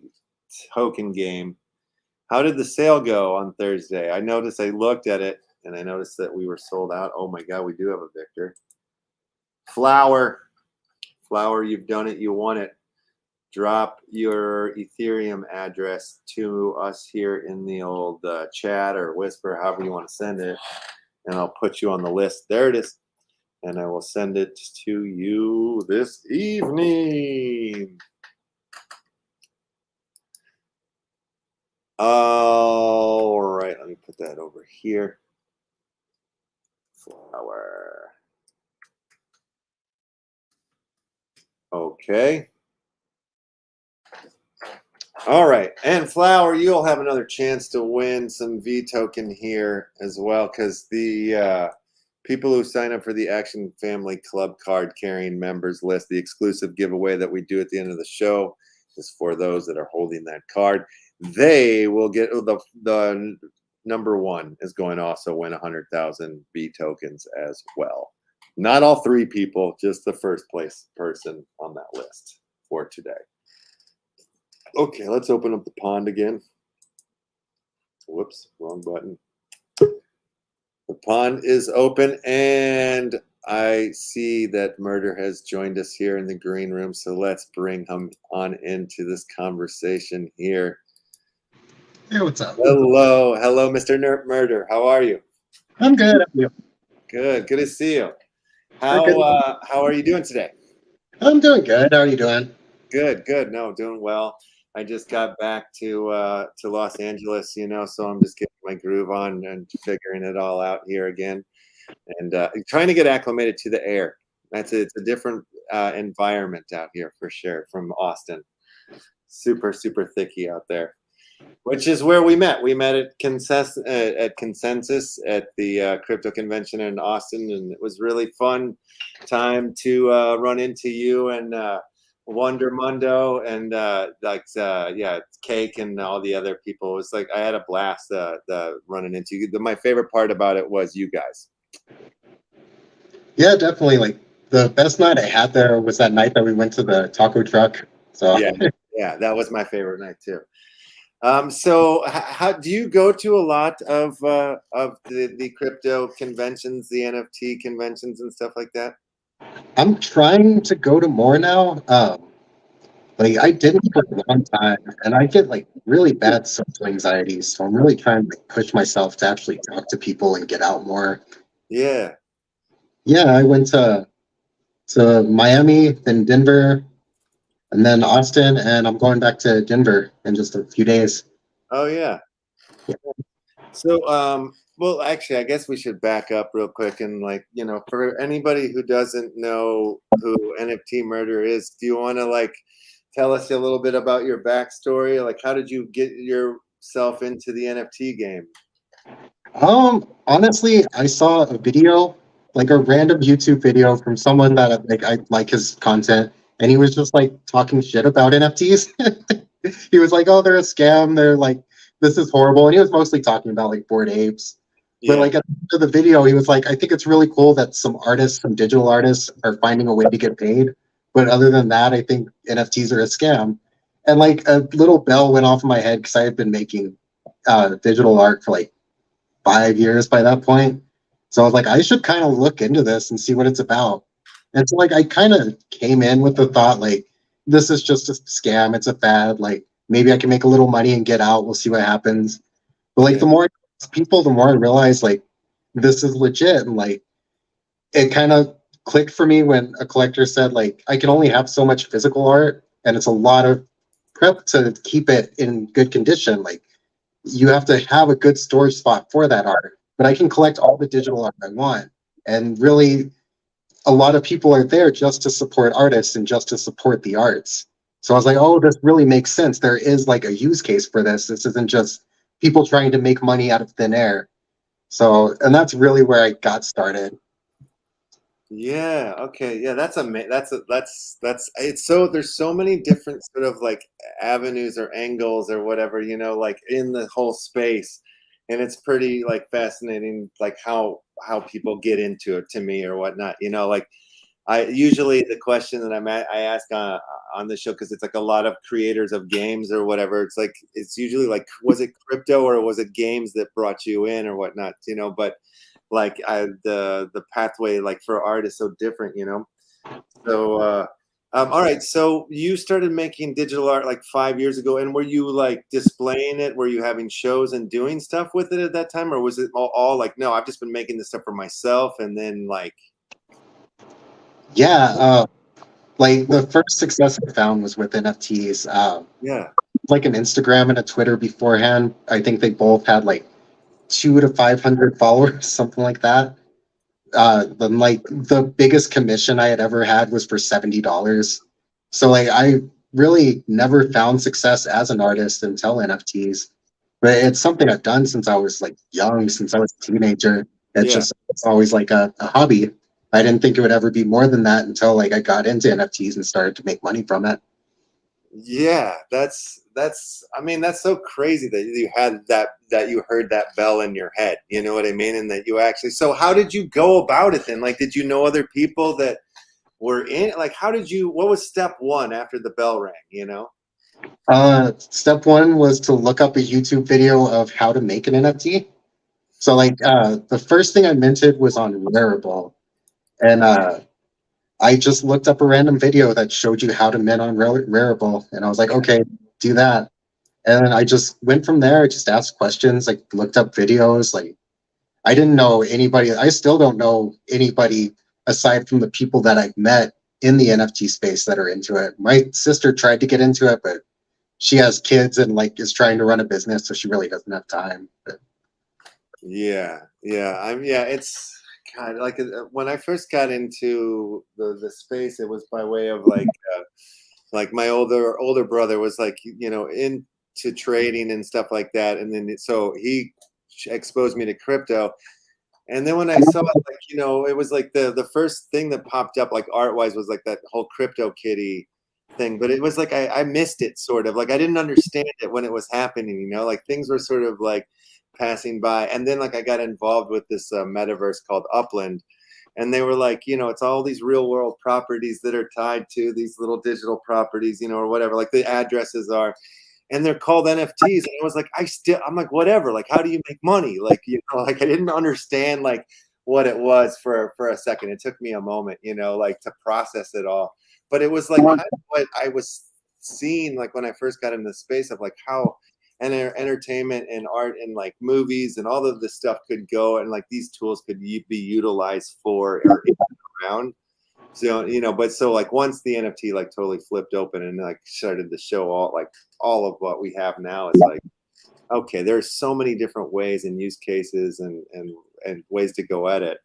token game. How did the sale go on Thursday? I looked at it, and I noticed that we were sold out. Oh, my God, we do have a victor. Flower, you've done it. You won it. Drop your Ethereum address to us here in the old chat or whisper, however you want to send it, and I'll put you on the list. There it is. And I will send it to you this evening. All right, let me put that over here. Flower. Okay. All right, and Flower, you'll have another chance to win some V token here as well, because the people who sign up for the Action Family Club card carrying members list, the exclusive giveaway that we do at the end of the show is for those that are holding that card. They will get the number one is going to also win 100,000 V tokens as well. Not all three people, just the first place person on that list for today. Okay, let's open up the pond again. Whoops, wrong button. The pond is open, and I see that Murder has joined us here in the green room, so let's bring him on into this conversation here. Hey, what's up? Hello, Mr. Murder. How are you? I'm good. How are you? Good to see you. How are you doing today? I'm doing good. How are you doing? Good. No, doing well. I just got back to Los Angeles, so I'm just getting my groove on and figuring it all out here again, and trying to get acclimated to the air. It's a different environment out here for sure from Austin. Super thicky out there, which is where we met. We met at Consensus at the crypto convention in Austin, and it was really fun time to run into you and Wonder Mundo and Cake and all the other people. It was like I had a blast running into you. My favorite part about it was you guys. Yeah, definitely. Like the best night I had there was that night that we went to the taco truck. So yeah, that was my favorite night too. So how do you go to a lot of the crypto conventions, the NFT conventions and stuff like that? I'm trying to go to more now. Like I didn't for a long time, and I get like really bad social anxiety. So I'm really trying to push myself to actually talk to people and get out more. Yeah. Yeah, I went to Miami, then Denver, and then Austin, and I'm going back to Denver in just a few days. Oh yeah. So well, actually, I guess we should back up real quick and for anybody who doesn't know who NFT Murder is, do you want to tell us a little bit about your backstory? Like, how did you get yourself into the NFT game? Honestly, I saw a video, like a random YouTube video from someone that I like his content, and he was just talking shit about NFTs. He was like, "Oh, they're a scam. this is horrible. And he was mostly talking about like Bored Apes. But Yeah. like at the end of the video, he was like, I think it's really cool that some artists, some digital artists are finding a way to get paid. But other than that, I think NFTs are a scam. And like a little bell went off in my head because I had been making digital art for like 5 years by that point. So I was like, I should kind of look into this and see what it's about. And so like I kind of came in with the thought like, this is just a scam. It's a fad. Like maybe I can make a little money and get out. We'll see what happens. But like the more people, the more I realized like this is legit. And like it kind of clicked for me when a collector said like I can only have so much physical art and it's a lot of prep to keep it in good condition. Like you have to have a good storage spot for that art. But I can collect all the digital art I want. And really a lot of people are there just to support artists and just to support the arts. So I was like, oh, this really makes sense. There is like a use case for this. This isn't just people trying to make money out of thin air. So, and that's really where I got started. Yeah. Okay. Yeah. That's it's so there's so many different sort of like avenues or angles or whatever, you know, like in the whole space. And it's pretty like fascinating, like how people get into it to me or whatnot, you know, like I usually the question that I ask on the show, because it's like a lot of creators of games or whatever. It's like it's usually like, was it crypto or was it games that brought you in or whatnot, you know? But like the pathway like for art is so different, you know. So all right, so you started making digital art like 5 years ago, and were you like displaying it? Were you having shows and doing stuff with it at that time, or was it all like, no, I've just been making this stuff for myself, and then like Yeah, like the first success I found was with NFTs. yeah, Like an Instagram and a Twitter beforehand. I think they both had like 200 to 500 followers, something like that. Then like the biggest commission I had ever had was for $70. So like I really never found success as an artist until NFTs. But it's something I've done since I was like young, since I was a teenager. yeah. It's always like a hobby. I didn't think it would ever be more than that until like I got into NFTs and started to make money from it. Yeah, that's I mean, that's so crazy that you had that you heard that bell in your head, you know what I mean? And that you actually, so how did you go about it then? Like, did you know other people that were in, like, what was step one after the bell rang, you know? Step one was to look up a YouTube video of how to make an NFT. So like the first thing I minted was on Rarible. And I just looked up a random video that showed you how to mint on Rarible. And I was like, okay, do that. And then I just went from there. I just asked questions, like looked up videos. Like I didn't know anybody. I still don't know anybody aside from the people that I've met in the NFT space that are into it. My sister tried to get into it, but she has kids and like is trying to run a business, so she really doesn't have time. But Yeah, yeah, it's God, like when I first got into the space, it was by way of like my older brother was like, you know, into trading and stuff like that, and then so he exposed me to crypto. And then when I saw it, like, you know, it was like the first thing that popped up like art wise was like that whole crypto kitty thing, but it was like I missed it sort of, like I didn't understand it when it was happening, you know, like things were sort of like passing by. And then like I got involved with this metaverse called Upland, and they were like, you know, it's all these real world properties that are tied to these little digital properties, you know, or whatever, like the addresses are, and they're called NFTs. And I was like, I'm like, whatever, like how do you make money? Like, you know, like I didn't understand like what it was for a second. It took me a moment, you know, like to process it all. But it was like kind of what I was seeing like when I first got into the space of like how entertainment and art and like movies and all of this stuff could go, and like these tools could be utilized for or around. So, you know, but so like once the NFT like totally flipped open and like started to show all of what we have now, it's like, okay, there's so many different ways and use cases and ways to go at it.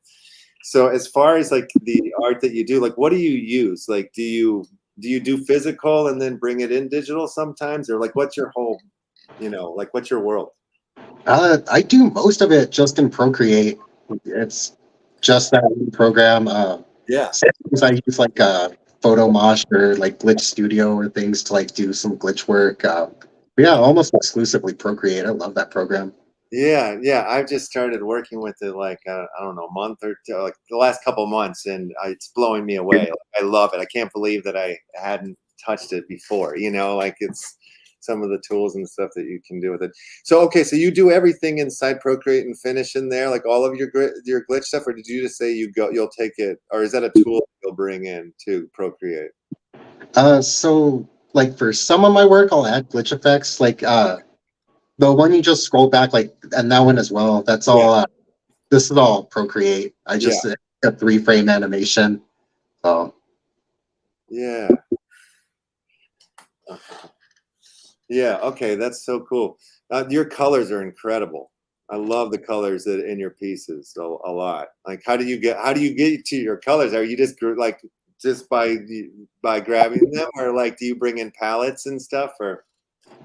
So as far as like the art that you do, like what do you use? Like do you do physical and then bring it in digital sometimes, or like what's your whole, you know, like what's your world? I do most of it just in Procreate. It's just that one program. Yeah. Sometimes I use like Photo Mosh or like Glitch Studio or things to like do some glitch work. But yeah, almost exclusively Procreate. I love that program. Yeah. I've just started working with it like I don't know, a month or two, like the last couple months, and it's blowing me away. Like, I love it. I can't believe that I hadn't touched it before. You know, like it's some of the tools and stuff that you can do with it. So okay, so you do everything inside Procreate and finish in there, like all of your glitch stuff, or did you just say you'll take it, or is that a tool you'll bring in to Procreate? So like for some of my work, I'll add glitch effects, like the one you just scroll back, like, and that one as well. That's all. This is all Procreate. I just a 3-frame animation. So yeah. Yeah. Okay, that's so cool. Your colors are incredible. I love the colors that in your pieces a lot. Like, how do you get to your colors? Are you just like by grabbing them, or like do you bring in palettes and stuff, or?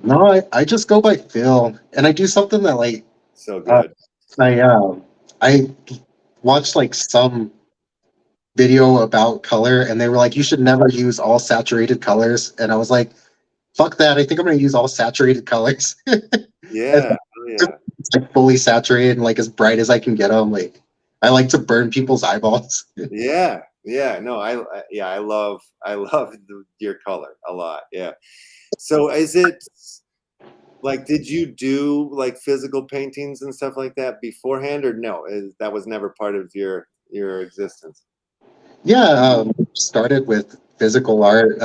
no, I just go by feel, and I do something that like So good. I watched like some video about color, and they were like, you should never use all saturated colors, and I was like, fuck that. I think I'm gonna use all saturated colors. Yeah. It's like fully saturated and like as bright as I can get them. Like I like to burn people's eyeballs. Yeah. No, I love your color a lot. Yeah. So is it like, did you do like physical paintings and stuff like that beforehand, or no? That was never part of your existence? Yeah, started with physical art.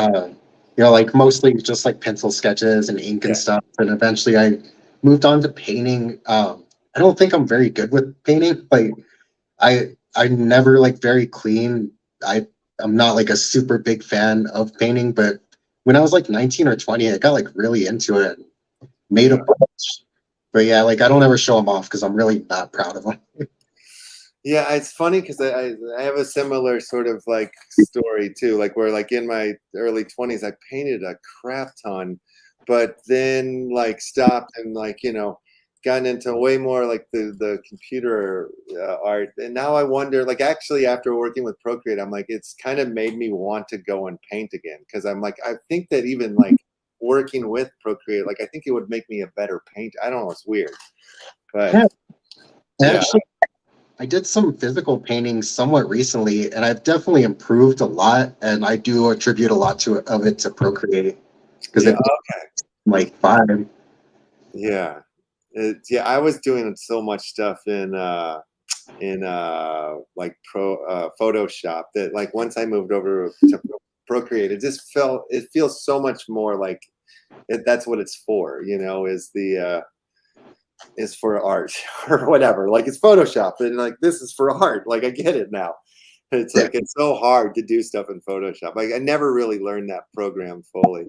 Like mostly just like pencil sketches and ink and stuff. And eventually I moved on to painting. I don't think I'm very good with painting. Like I'm never like very clean. I'm not like a super big fan of painting, but when I was like 19 or 20, I got like really into it, made a bunch. But yeah, like I don't ever show them off because I'm really not proud of them. Yeah, it's funny because I have a similar sort of like story too, like where like in my early 20s I painted a crap ton, but then like stopped and like gotten into way more like the computer art, and now I wonder, like actually after working with Procreate, I'm like it's kind of made me want to go and paint again, because I'm like I think that even like working with Procreate, like I think it would make me a better painter. I don't know, it's weird, but yeah. Actually, I did some physical painting somewhat recently, and I've definitely improved a lot. And I do attribute a lot of it to Procreate because it's like 5. Yeah, I was doing so much stuff in like Photoshop that like once I moved over to Procreate, it feels so much more like that's what it's for. Is for art or whatever. Like it's Photoshop, and like this is for art. Like I get it now. It's like it's so hard to do stuff in Photoshop. Like I never really learned that program fully.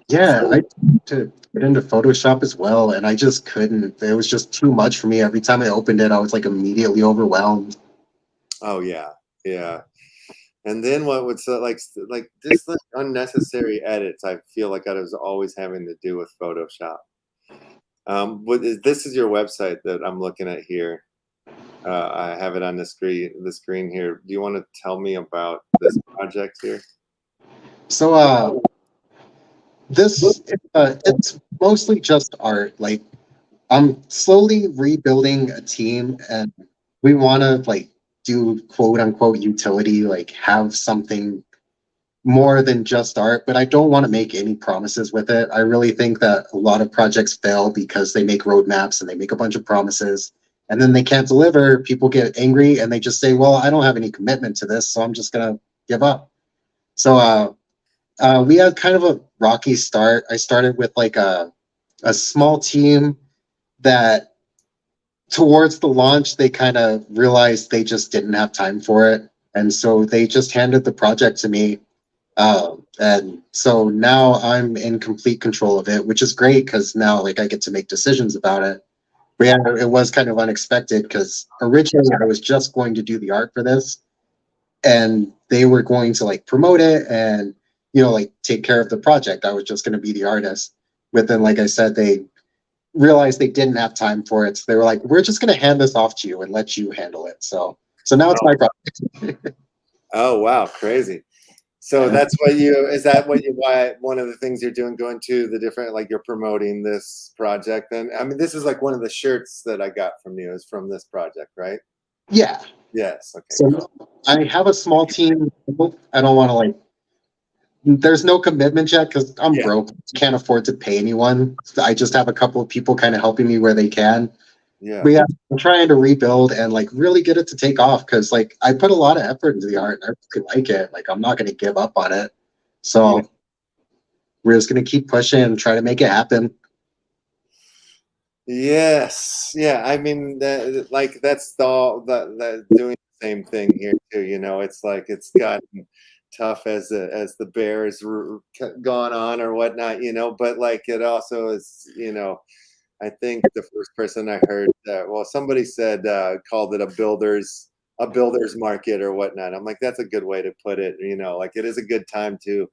Yeah, I tried to get into Photoshop as well, and I just couldn't. It was just too much for me. Every time I opened it, I was like immediately overwhelmed. Oh yeah. And then what would like just like unnecessary edits, I feel like I was always having to do with Photoshop. This is your website that I'm looking at here. I have it on the screen here. Do you want to tell me about this project here? So it's mostly just art. Like I'm slowly rebuilding a team, and we want to like do quote unquote utility, like have something more than just art, but I don't want to make any promises with it. I really think that a lot of projects fail because they make roadmaps and they make a bunch of promises and then they can't deliver. People get angry and they just say, well, I don't have any commitment to this, so I'm just going to give up. So we had kind of a rocky start. I started with like a small team that towards the launch, they kind of realized they just didn't have time for it. And so they just handed the project to me. And so now I'm in complete control of it, which is great because now like I get to make decisions about it. But yeah, it was kind of unexpected because originally I was just going to do the art for this, and they were going to like promote it and like take care of the project. I was just going to be the artist. But then, like I said, they realized they didn't have time for it, so they were like, "We're just going to hand this off to you and let you handle it." So now it's my project. Oh wow, crazy. So that's what is that what you, why one of the things you're doing, going to the different, like you're promoting this project? And I mean, this is like one of the shirts that I got from you is from this project, right? Yeah. Yes. Okay. So Cool. I have a small team. I don't want to like, there's no commitment yet because I'm broke. Can't afford to pay anyone. I just have a couple of people kind of helping me where they can. Yeah. But yeah, I'm trying to rebuild and like really get it to take off because like I put a lot of effort into the art. I really like it. Like I'm not going to give up on it. So we're just going to keep pushing and try to make it happen. Yes. Yeah. I mean, like that's the doing the same thing here too. You know, it's like it's gotten tough as the Bears gone on or whatnot. You know, but like it also is. You know, I think the first person I heard, well, somebody said called it a builder's market or whatnot. I'm like, that's a good way to put it. You know, like it is a good time to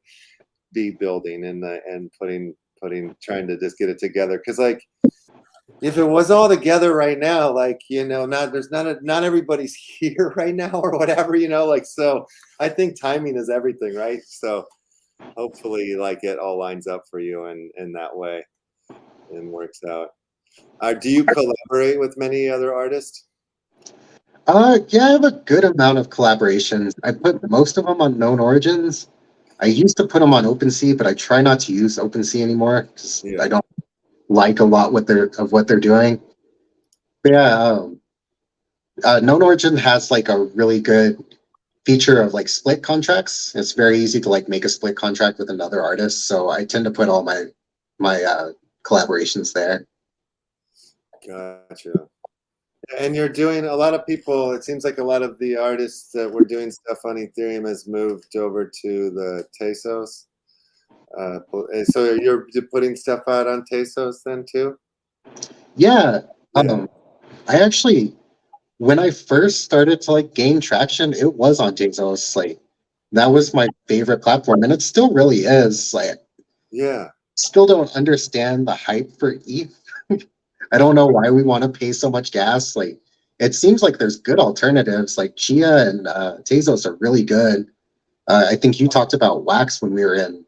be building and trying to just get it together because like. If it was all together right now, like, you know, not everybody's here right now or whatever, you know, like, so I think timing is everything, right? So hopefully like it all lines up for you in that way and works out. Do you collaborate with many other artists? Yeah, I have a good amount of collaborations. I put most of them on Known Origins. I used to put them on OpenSea, but I try not to use OpenSea anymore because I don't like a lot what they're doing. But yeah, Known Origin has like a really good feature of like split contracts. It's very easy to like make a split contract with another artist. So I tend to put all my collaborations there. Gotcha. And you're doing a lot of people. It seems like a lot of the artists that were doing stuff on Ethereum has moved over to the Tezos. So you're putting stuff out on Tezos then too? Yeah. I actually, when I first started to like gain traction, it was on Tezos. Like that was my favorite platform, and it still really is. Like, still don't understand the hype for ETH. I don't know why we want to pay so much gas. Like, it seems like there's good alternatives. Like Chia and Tezos are really good. I think you talked about Wax when we were in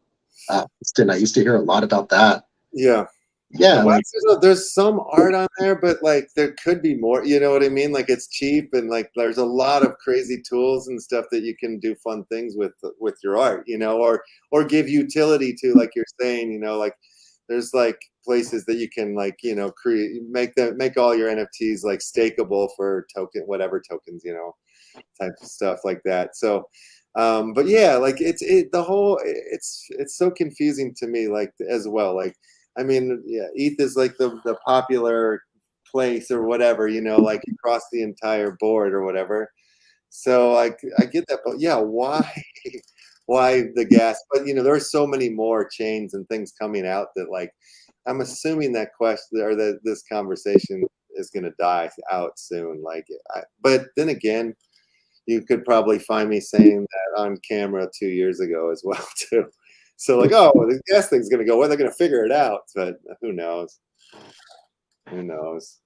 Boston. I used to hear a lot about that. Yeah. Like, there's some art on there, but like there could be more. You know what I mean? Like it's cheap and like there's a lot of crazy tools and stuff that you can do fun things with your art. You know, or give utility to, like you're saying. You know, like there's like places that you can like, you know, make all your NFTs like stakeable for whatever tokens, you know, type of stuff like that. So but yeah, like it's so confusing to me, like as well. Like I mean, yeah, ETH is like the popular place or whatever, you know, like across the entire board or whatever. So I get that, but yeah, why the gas? But you know, there are so many more chains and things coming out that like I'm assuming that question or that this conversation is going to die out soon. Like, but then again, you could probably find me saying that on camera 2 years ago as well too. So like, oh, the gas thing's going to go. Well, they're going to figure it out, but who knows? Who knows?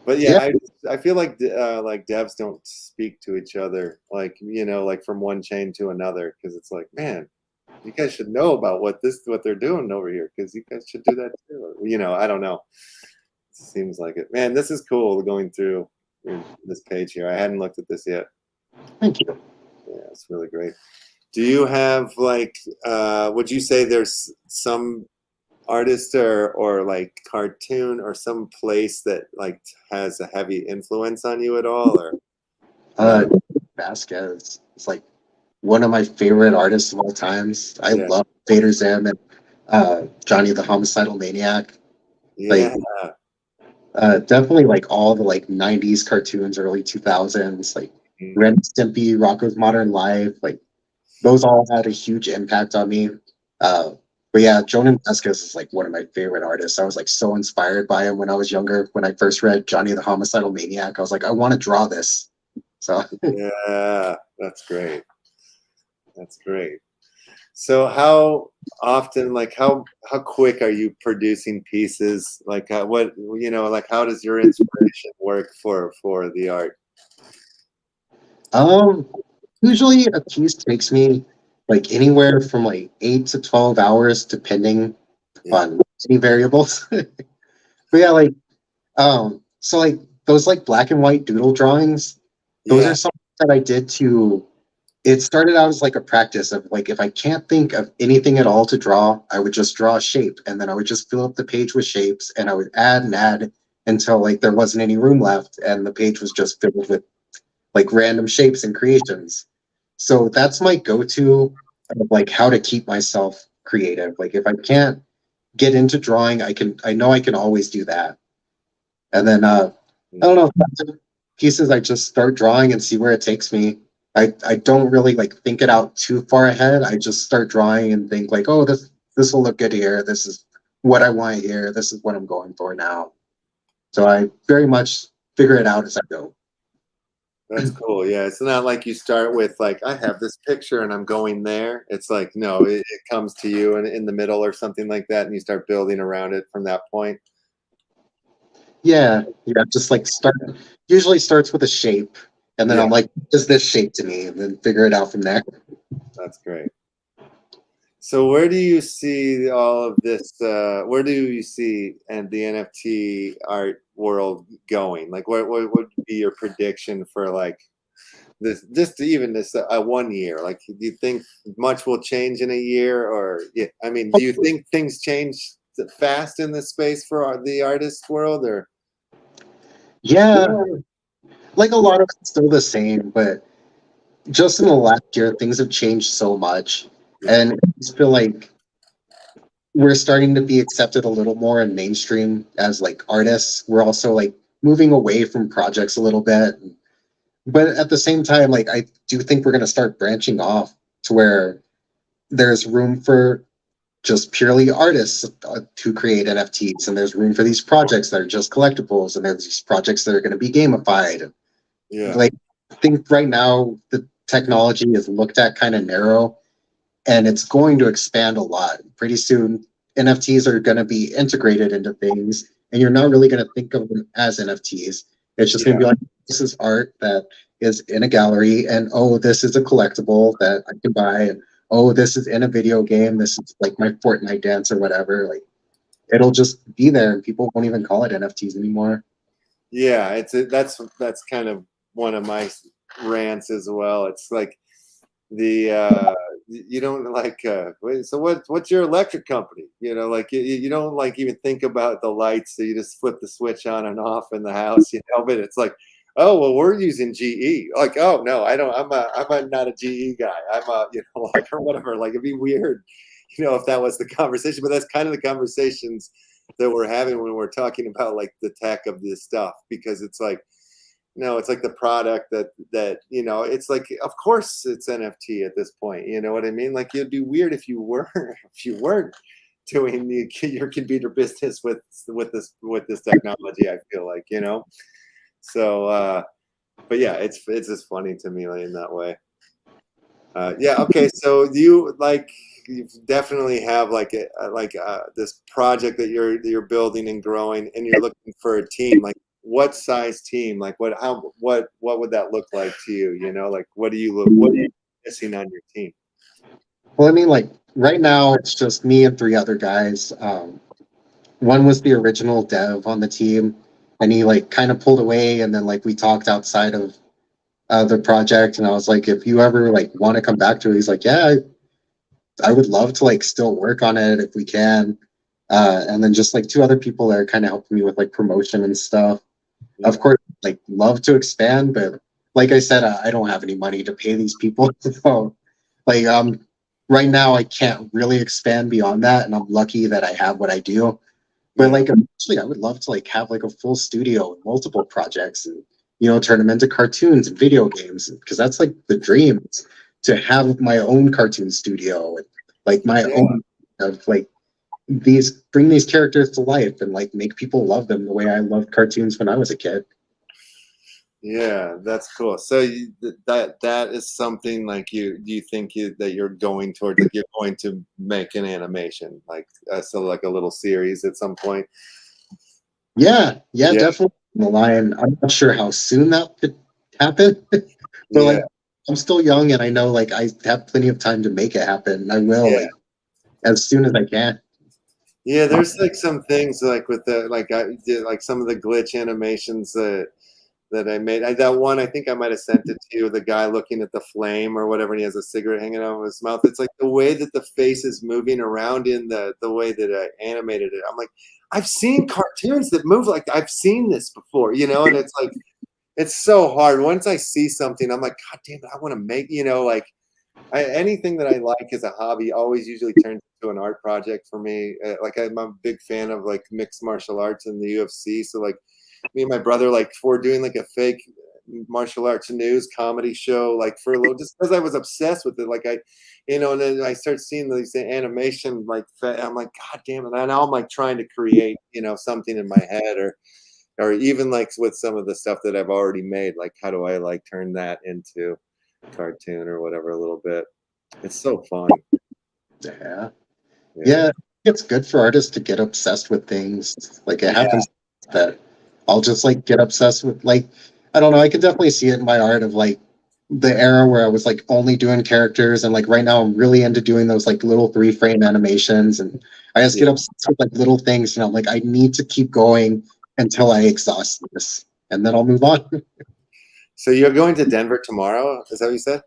But yeah, I feel like devs don't speak to each other, like, you know, like from one chain to another, because it's like, man, you guys should know about what they're doing over here, because you guys should do that too. You know, I don't know. It seems like it. Man, this is cool going through this page here. I hadn't looked at this yet. Thank you. Yeah, it's really great. Do you have like, would you say there's some artist or like cartoon or some place that like has a heavy influence on you at all? Or Vasquez is like one of my favorite artists of all times. I love Vader Zim and Johnny the Homicidal Maniac. Yeah. Like, definitely like all the like 90s cartoons, early 2000s, like Ren and Stimpy, Rocko's Modern Life, like those all had a huge impact on me. But yeah, Jonan Vasquez is like one of my favorite artists. I was like so inspired by him when I was younger. When I first read Johnny the Homicidal Maniac, I was like, I want to draw this. So yeah, that's great. That's great. So how often, like how quick are you producing pieces? Like what, you know, like how does your inspiration work for the art? Usually a piece takes me like anywhere from like 8 to 12 hours, depending on any variables. But yeah, like so like those like black and white doodle drawings, those Yeah. are something that I did to. It started out as like a practice of like if I can't think of anything at all to draw, I would just draw a shape, and then I would just fill up the page with shapes, and I would add and add until like there wasn't any room left, and the page was just filled with like random shapes and creations. So that's my go-to of like how to keep myself creative. Like if I can't get into drawing, I know I can always do that. And then I don't know, pieces I just start drawing and see where it takes me. I don't really like think it out too far ahead. I just start drawing and think like, oh, this will look good here. This is what I want here. This is what I'm going for now. So I very much figure it out as I go. That's cool. Yeah, it's not like you start with like I have this picture and I'm going there. It's like no, it comes to you in the middle or something like that, and you start building around it from that point. Yeah, just like usually starts with a shape, and then Yeah. I'm like, what is this shape to me? And then figure it out from there. That's great. So where do you see all of this? Where do you see and the NFT art world going? Like, what would be your prediction for like this? Just even this 1 year. Like, do you think much will change in a year? Or yeah, I mean, do you think things change fast in this space for the artist world? Or Yeah, like a lot of it's still the same, but just in the last year, things have changed so much, and I just feel like we're starting to be accepted a little more in mainstream as like artists. We're also like moving away from projects a little bit, but at the same time, like I do think we're going to start branching off to where there's room for just purely artists to create NFTs, and there's room for these projects that are just collectibles, and there's these projects that are going to be gamified. yeah, Like I think right now the technology is looked at kind of narrow, and it's going to expand a lot. Pretty soon, NFTs are going to be integrated into things, and you're not really going to think of them as NFTs. It's just going to be like, this is art that is in a gallery, and oh, this is a collectible that I can buy, and oh, this is in a video game. This is like my Fortnite dance or whatever. Like, it'll just be there, and people won't even call it NFTs anymore. yeah. That's kind of one of my rants as well. It's like the you don't like so what's your electric company, you know, like you don't like even think about the lights, so you just flip the switch on and off in the house, you know. But it's like, oh well, we're using GE. Like, oh no, I don't, I'm not a GE guy, I'm a, you know, like, or whatever. Like, it'd be weird, you know, if that was the conversation. But that's kind of the conversations that we're having when we're talking about like the tech of this stuff, because it's like, no, it's like the product that you know, it's like, of course it's NFT at this point, you know what I mean? Like, it'd be weird if you weren't if you weren't doing your computer business with this technology, I feel like, you know. So but yeah, it's just funny to me, like, in that way. Yeah, okay, so you like, you definitely have like this project that you're building and growing, and you're looking for a team. Like, what size team? Like, what would that look like to you? You know, like, what are you missing on your team? Well, I mean, like right now it's just me and three other guys. One was the original dev on the team, and he like kind of pulled away, and then like we talked outside of the project, and I was like, if you ever like want to come back to it, he's like, yeah, I would love to like still work on it if we can. And then just like two other people that are kind of helping me with like promotion and stuff. Yeah. Of course, like love to expand, but like I said, I don't have any money to pay these people. So like right now I can't really expand beyond that, and I'm lucky that I have what I do. But like eventually I would love to like have like a full studio with multiple projects, and you know, turn them into cartoons and video games, because that's like the dream, to have my own cartoon studio and like my own of like bring these characters to life and like make people love them the way I loved cartoons when I was a kid. Yeah, that's cool. So that is something like do you think that you're going towards, like you're going to make an animation, like so like a little series at some point? Yeah, definitely. The line. I'm not sure how soon that could happen, but like I'm still young, and I know like I have plenty of time to make it happen. I will, Yeah. like, as soon as I can. Yeah, there's like some things like with the like I did like some of the glitch animations that I made. That one I think I might have sent it to you. The guy looking at the flame or whatever, and he has a cigarette hanging out of his mouth. It's like the way that the face is moving around in the way that I animated it. I'm like, I've seen cartoons that move like I've seen this before, you know. And it's like it's so hard. Once I see something, I'm like, God damn it, I want to make, you know, like. Anything that I like as a hobby always usually turns into an art project for me. Like I'm a big fan of like mixed martial arts and the UFC. So like me and my brother, like for doing like a fake martial arts news comedy show, like for a little, just because I was obsessed with it. Like I, you know, and then I start seeing these animation, like I'm like, God damn it. And now I'm like trying to create, you know, something in my head or even like with some of the stuff that I've already made, like how do I like turn that into cartoon or whatever a little bit. It's so fun. Yeah. Yeah, it's good for artists to get obsessed with things. Like it happens that I'll just like get obsessed with like I don't know, I can definitely see it in my art of like the era where I was like only doing characters and like right now I'm really into doing those like little 3-frame animations and I just get obsessed with like little things and I'm like I need to keep going until I exhaust this and then I'll move on. So you're going to Denver tomorrow? Is that what you said?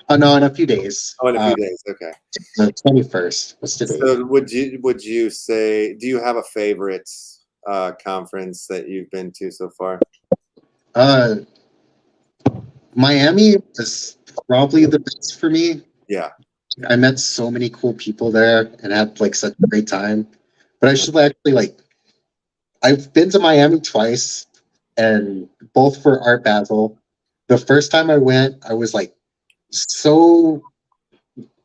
Oh no, in a few days. Oh, in a few days. Okay. The 21st. What's today? So would you say, do you have a favorite conference that you've been to so far? Miami is probably the best for me. Yeah. I met so many cool people there and had like such a great time. But I should actually like I've been to Miami twice and both for Art Basel. The first time I went, I was like so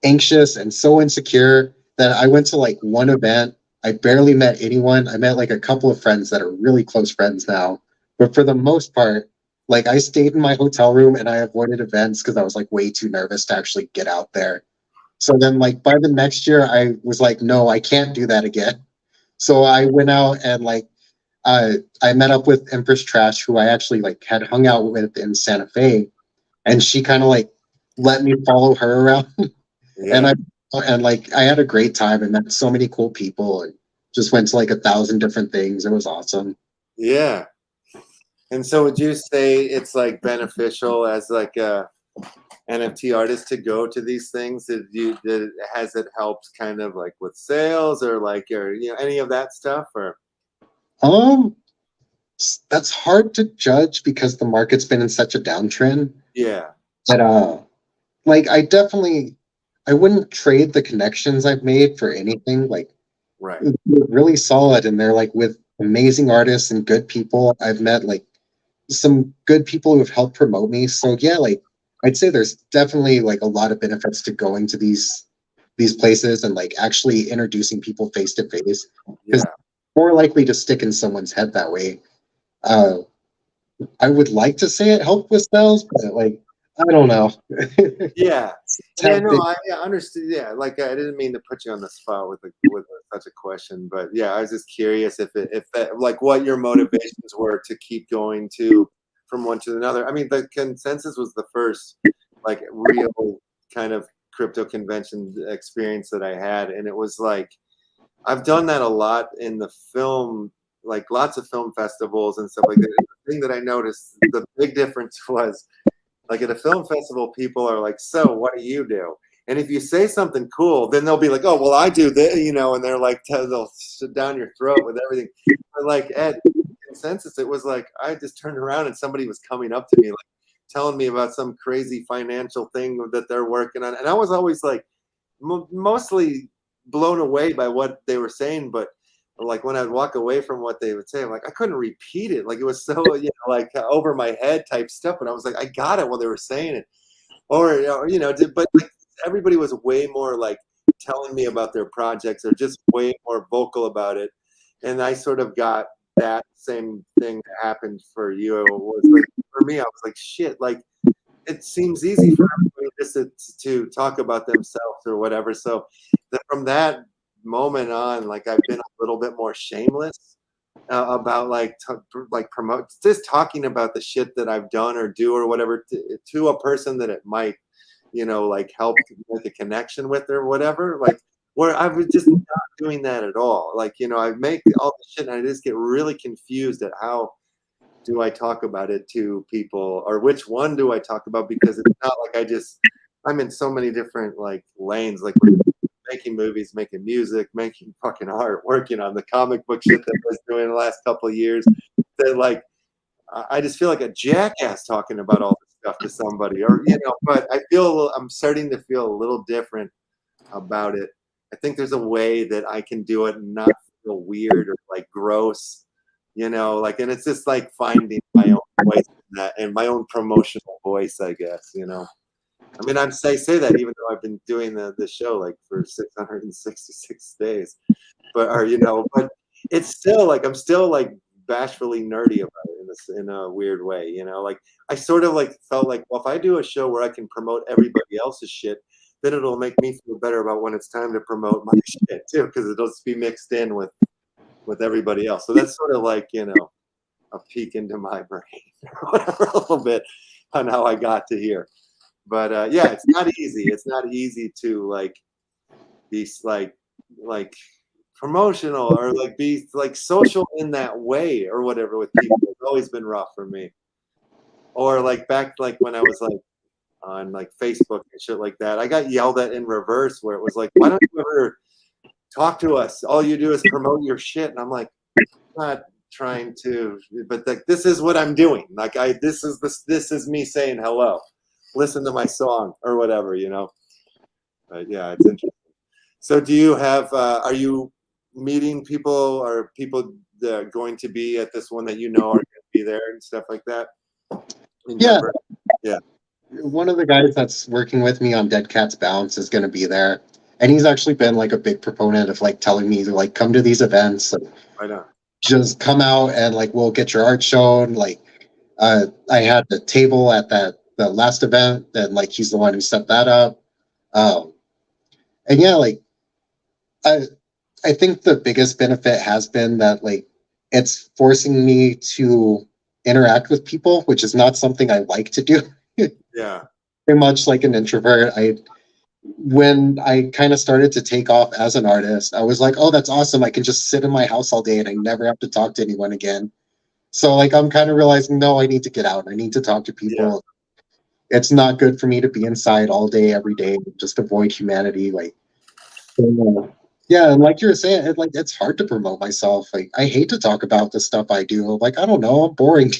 anxious and so insecure that I went to like one event. I barely met anyone. I met like a couple of friends that are really close friends now. But for the most part, like I stayed in my hotel room and I avoided events because I was like way too nervous to actually get out there. So then like by the next year I was like, no, I can't do that again. So I went out and like I met up with Empress Trash, who I actually like had hung out with in Santa Fe, and she kind of like let me follow her around. Yeah. And like I had a great time and met so many cool people and just went to like 1,000 different things. It was awesome. Yeah. And so would you say it's like beneficial as like a NFT artist to go to these things? Has it helped kind of like with sales or like or you know any of that stuff or Um, that's hard to judge because the market's been in such a downtrend. yeah. But like I wouldn't trade the connections I've made for anything. Like Right. they're really solid and they're like with amazing artists and good people. I've met like some good people who have helped promote me. So yeah, like I'd say there's definitely like a lot of benefits to going to these places and like actually introducing people face to face. Yeah. More likely to stick in someone's head that way. Uh, I would like to say it helped with sales, but like I don't know. Yeah. Yeah, no, I understood. Yeah, like I didn't mean to put you on the spot with such a question, but yeah, I was just curious if that, like what your motivations were to keep going to from one to another. I mean, the consensus was the first like real kind of crypto convention experience that I had, and it was like I've done that a lot in the film, like lots of film festivals and stuff like that. And the thing that I noticed, the big difference was like at a film festival, people are like, so what do you do? And if you say something cool, then they'll be like, oh, well, I do this, you know, and they're like, they'll sit down your throat with everything. But like at consensus, it was like, I just turned around and somebody was coming up to me, like telling me about some crazy financial thing that they're working on. And I was always like mostly blown away by what they were saying. But like when I'd walk away from what they would say, I'm like, I couldn't repeat it. Like it was so, you know, like over my head type stuff. And I was like, I got it while they were saying it. Or you know, but like everybody was way more like telling me about their projects or just way more vocal about it. And I sort of got that same thing that happened for you. It was like, for me, I was like, shit, like it seems easy for everybody just to talk about themselves or whatever. So from that moment on, like I've been a little bit more shameless. And I about like promote, just talking about the shit that I've done or do or whatever to a person that it might, you know, like help make a connection with or whatever. Like where I was just not doing that at all. Like, you know, I make all the shit and I just get really confused at how do I talk about it to people, or which one do I talk about? Because it's not like I'm in so many different like lanes, like making movies, making music, making fucking art, working on the comic book shit that I was doing the last couple of years. That like I just feel like a jackass talking about all this stuff to somebody, or you know. But I'm starting to feel a little different about it. I think there's a way that I can do it and not feel weird or like gross, you know. Like, and it's just like finding my own voice in that, and my own promotional voice, I guess, you know. I mean, I say that even though I've been doing the show like for 666 days, but you know, but it's still like I'm still like bashfully nerdy about it in a weird way, you know. Like I sort of like felt like, well, if I do a show where I can promote everybody else's shit, then it'll make me feel better about when it's time to promote my shit too, because it'll just be mixed in with everybody else. So that's sort of like, you know, a peek into my brain a little bit on how I got to here. But yeah, it's not easy. It's not easy to like be like promotional or like be like social in that way or whatever with people. It's always been rough for me. Or like back like when I was like on like Facebook and shit like that, I got yelled at in reverse where it was like, why don't you ever talk to us? All you do is promote your shit. And I'm like, I'm not trying to, but like this is what I'm doing. Like this is me saying hello. Listen to my song or whatever, you know. But yeah, it's interesting. So do you have are you meeting people, or people that are going to be at this one that you know are going to be there and stuff like that? Yeah. Yeah. One of the guys that's working with me on Dead Cats Bounce is going to be there, and he's actually been like a big proponent of like telling me to like come to these events. Like, I know. just come out and like we'll get your art shown. Like I had the table at the last event, and like he's the one who set that up. And yeah, like I think the biggest benefit has been that like it's forcing me to interact with people, which is not something I like to do. Yeah. Very much like an introvert. When I kind of started to take off as an artist, I was like, oh, that's awesome. I can just sit in my house all day and I never have to talk to anyone again. So like I'm kind of realizing, no, I need to get out. I need to talk to people. Yeah. It's not good for me to be inside all day, every day, just avoid humanity. Like, yeah, and like you were saying, it's hard to promote myself. Like I hate to talk about the stuff I do. Like, I don't know, I'm boring.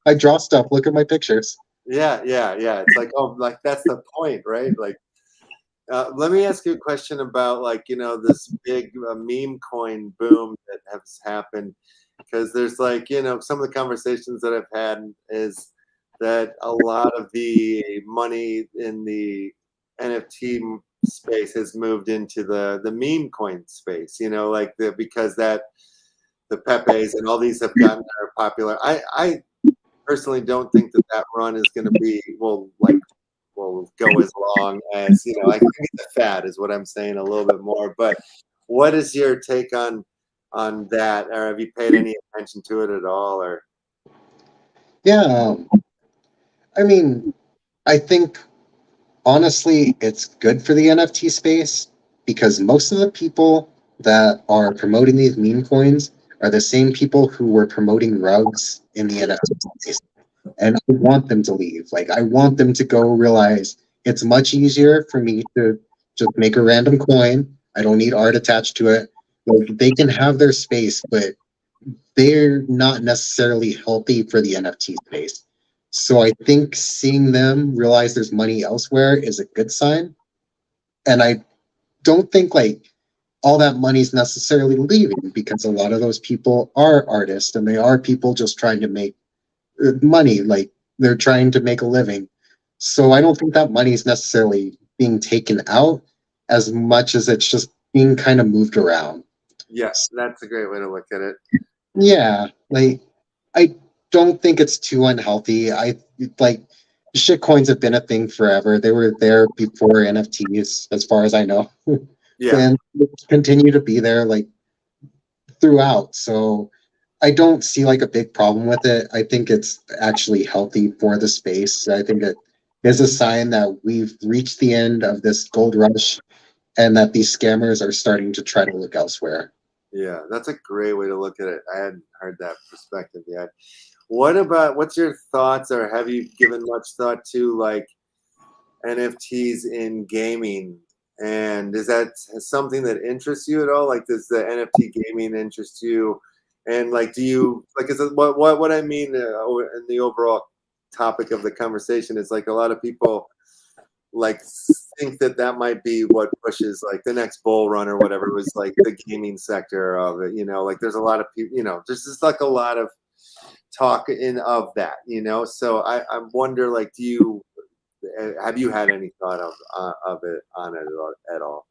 I draw stuff, look at my pictures. Yeah. It's like, oh, like that's the point, right? Like let me ask you a question about like, you know, this big meme coin boom that has happened, because there's like, you know, some of the conversations that I've had is that a lot of the money in the NFT space has moved into the meme coin space, you know, like because that the Pepes and all these have gotten are popular. I personally don't think that run is going to be will go as long as, you know, I think it's a fad is what I'm saying a little bit more. But what is your take on that, or have you paid any attention to it at all? Or yeah, I mean, I think honestly it's good for the NFT space, because most of the people that are promoting these meme coins are the same people who were promoting rugs in the NFT space. And I want them to leave. Like, I want them to go realize it's much easier for me to just make a random coin. I don't need art attached to it. Like, they can have their space, but they're not necessarily healthy for the NFT space. So I think seeing them realize there's money elsewhere is a good sign. And I don't think like all that money is necessarily leaving, because a lot of those people are artists and they are people just trying to make money. Like, they're trying to make a living. So I don't think that money is necessarily being taken out as much as it's just being kind of moved around. yes, that's a great way to look at it. Yeah, like I don't think it's too unhealthy. I like shit coins have been a thing forever. They were there before NFTs, as far as I know. Yeah. And continue to be there like throughout. So I don't see like a big problem with it. I think it's actually healthy for the space. I think it is a sign that we've reached the end of this gold rush and that these scammers are starting to try to look elsewhere. Yeah, that's a great way to look at it. I hadn't heard that perspective yet. What's your thoughts, or have you given much thought to like NFTs in gaming? And is that something that interests you at all? Like, does the NFT gaming interest you? And like, do you like? Is it what I mean in the overall topic of the conversation is like a lot of people like think that might be what pushes like the next bull run or whatever was like the gaming sector of it. You know, like there's a lot of people. You know, there's just like a lot of talk of that. You know, so I wonder like, have you had any thought of it on it at all?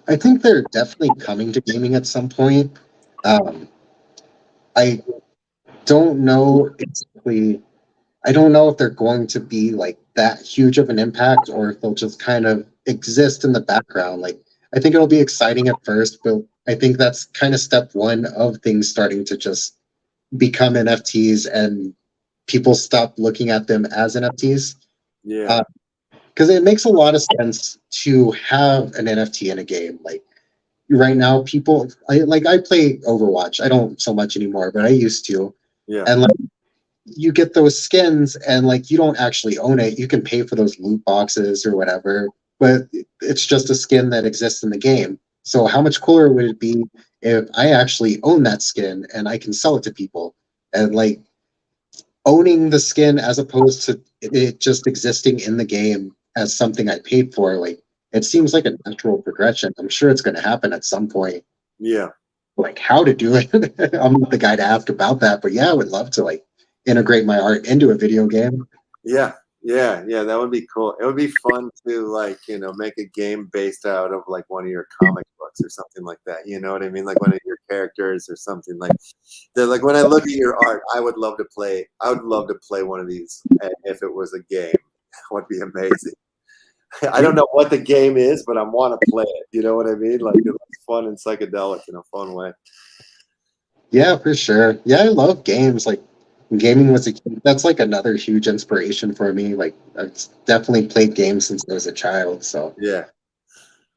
I think they're definitely coming to gaming at some point. I don't know exactly. I don't know if they're going to be like that huge of an impact or if they'll just kind of exist in the background. Like, I think it'll be exciting at first, but I think that's kind of step one of things starting to just become NFTs and people stop looking at them as NFTs. Yeah. Because it makes a lot of sense to have an NFT in a game. Like right now, I play Overwatch. I don't so much anymore, but I used to. Yeah. And like you get those skins, and like you don't actually own it. You can pay for those loot boxes or whatever, but it's just a skin that exists in the game. So how much cooler would it be if I actually own that skin and I can sell it to people? And like owning the skin as opposed to it just existing in the game as something I paid for, like it seems like a natural progression. I'm sure it's going to happen at some point. Yeah. Like how to do it, I'm not the guy to ask about that, but yeah, I would love to like integrate my art into a video game. Yeah. That would be cool. It would be fun to like, you know, make a game based out of like one of your comic books or something like that. You know what I mean? Like one of your characters or something like that. Like when I look at your art, I would love to play one of these if it was a game. That would be amazing. I don't know what the game is, but I want to play it. You know what I mean? Like it's fun and psychedelic in a fun way. Yeah, for sure. Yeah, I love games. Like gaming was that's like another huge inspiration for me. Like I've definitely played games since I was a child. So Yeah.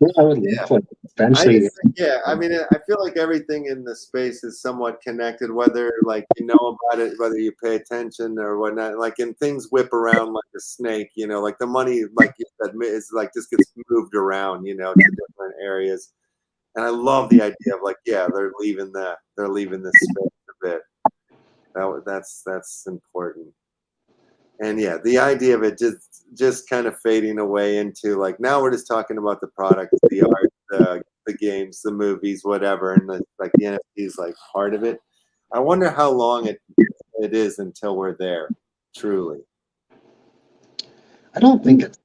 yeah, I would love to eventually. I mean, I feel like everything in the space is somewhat connected, whether like you know about it, whether you pay attention or whatnot. Like, and things whip around like a snake, you know, like the money, like you said, is like just gets moved around, you know, to different areas. And I love the idea of like, yeah, they're leaving the space a bit. That's important. And yeah, the idea of it just kind of fading away into like now we're just talking about the product, the art, the games, the movies, whatever, and like the NFT is like part of it. I wonder how long it is until we're there, truly. I don't think it's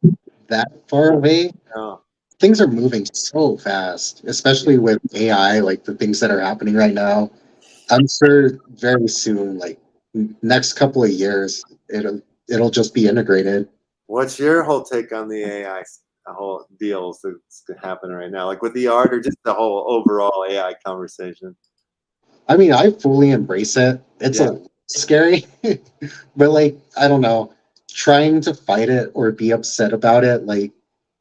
that far away. No. Things are moving so fast, especially with AI, like the things that are happening right now. I'm sure very soon, like next couple of years, it'll just be integrated. What's your whole take on the AI whole deals that's happening right now, like with the art or just the whole overall AI conversation? I mean, I fully embrace it. It's a scary, but like I don't know, trying to fight it or be upset about it, like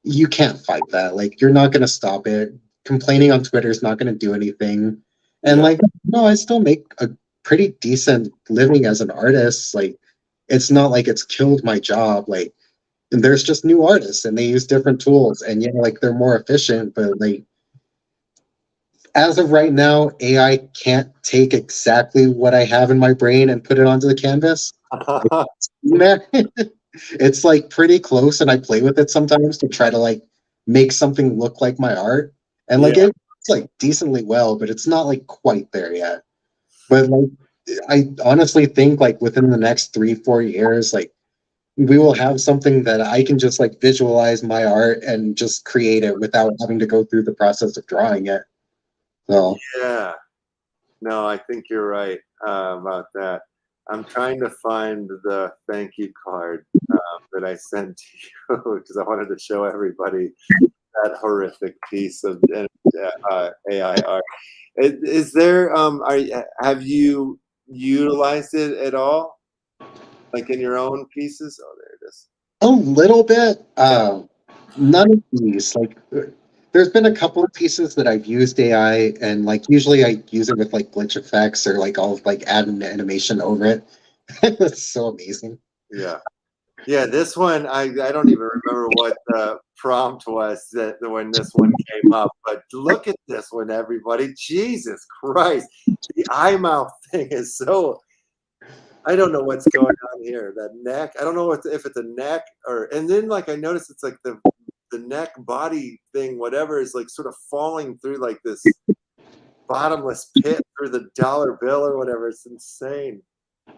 you can't fight that. Like you're not gonna stop it. Complaining on Twitter is not gonna do anything. And like, no, I still make a pretty decent living as an artist. Like, it's not like it's killed my job. Like, there's just new artists and they use different tools, and yeah, like they're more efficient. But like, as of right now, AI can't take exactly what I have in my brain and put it onto the canvas. It's like pretty close, and I play with it sometimes to try to like make something look like my art, and like it's like decently well, but it's not like quite there yet. But like I honestly think like within the next 3-4 years, like we will have something that I can just like visualize my art and just create it without having to go through the process of drawing it. So Yeah. No, I think you're right about that. I'm trying to find the thank you card that I sent to you because I wanted to show everybody that horrific piece of AI art. Is there have you utilized it at all, like in your own pieces? Oh, there it is. A little bit. None of these. Like, there's been a couple of pieces that I've used AI, and like usually I use it with like glitch effects, or like I'll like add an animation over it. That's so amazing. Yeah. Yeah, this one, I don't even remember what the prompt was that when this one came up, but look at this one, everybody. Jesus Christ. The eye mouth thing is so, I don't know what's going on here. That neck, I don't know if it's a neck or, and then like I noticed it's like the neck body thing, whatever, is like sort of falling through like this bottomless pit through the dollar bill or whatever. It's insane.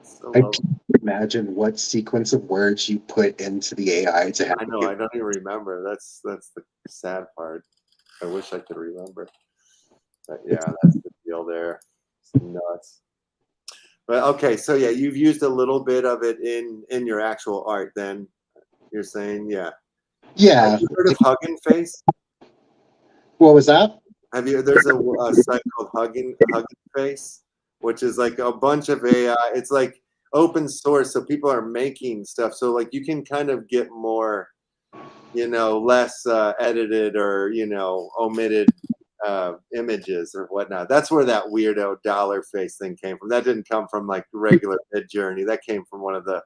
So I can't imagine what sequence of words you put into the AI to have. I know, I don't even remember. That's the sad part. I wish I could remember. But yeah, that's the deal there. It's nuts. But okay, so yeah, you've used a little bit of it in your actual art. Then you're saying, yeah. Yeah. Have you heard of Hugging Face? What was that? Have you? There's a site called Hugging Face, which is like a bunch of AI. It's like open source, so people are making stuff. So like you can kind of get more, less edited or omitted images or whatnot. That's where that weirdo dollar face thing came from. That didn't come from like regular Midjourney. That came from one of the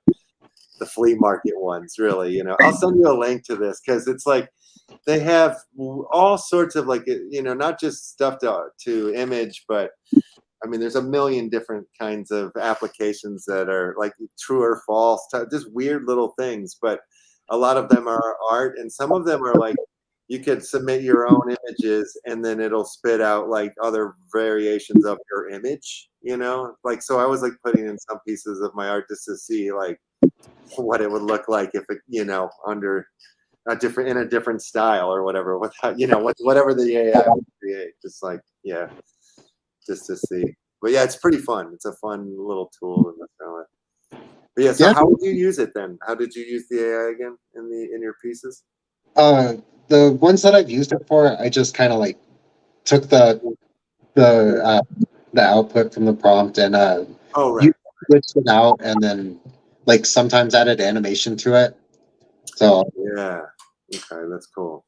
flea market ones, really. I'll send you a link to this because it's like they have all sorts of like not just stuff to image, but I mean there's a million different kinds of applications that are like true or false, just weird little things, but a lot of them are art, and some of them are like you could submit your own images and then it'll spit out like other variations of your image, like, so I was like putting in some pieces of my art just to see like what it would look like if it, under in a different style or whatever, without, whatever the AI would create, just like, yeah, just to see. But yeah, it's pretty fun. It's a fun little tool in the family. But yeah, so how would you use it then? How did you use the AI again in your pieces? The ones that I've used it for, I just kind of like took the output from the prompt and switched it out, and then like sometimes added animation to it. So yeah, okay, that's cool.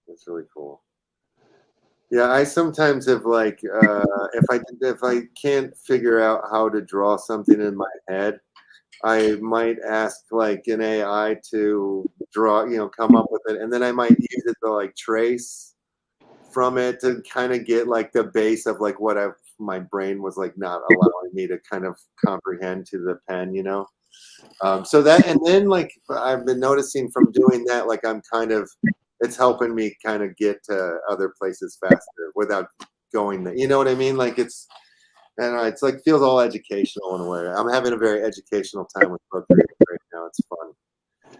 That's really cool. Yeah, I sometimes have like if I can't figure out how to draw something in my head, I might ask like an AI to draw, come up with it, and then I might use it to like trace from it to kind of get like the base of like what my brain was like not allowing me to kind of comprehend to the pen, so that, and then like I've been noticing from doing that, like it's helping me kind of get to other places faster without going there. You know what I mean? Like it's like feels all educational in a way. I'm having a very educational time with Procreate right now. It's fun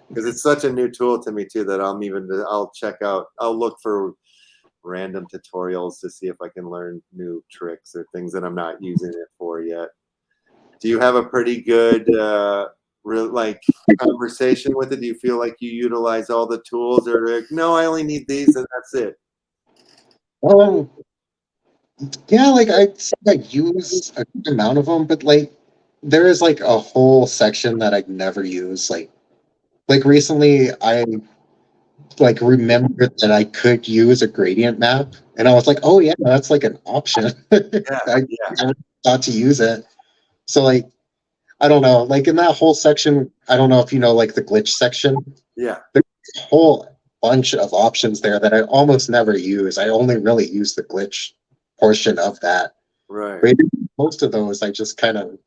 because it's such a new tool to me too that I'll look for random tutorials to see if I can learn new tricks or things that I'm not using it for yet. Do you have a pretty good conversation with it? Do you feel like you utilize all the tools, or like, no, I only need these and that's it? Yeah, like I use a good amount of them, but like there is like a whole section that I never use. Like recently I like remembered that I could use a gradient map, and I was like, oh yeah, that's like an option. I never thought to use it. So like I don't know, like in that whole section, I don't know if you know like the glitch section. Yeah. There's a whole bunch of options there that I almost never use. I only really use the glitch portion of that. Right. Most of those I just kind of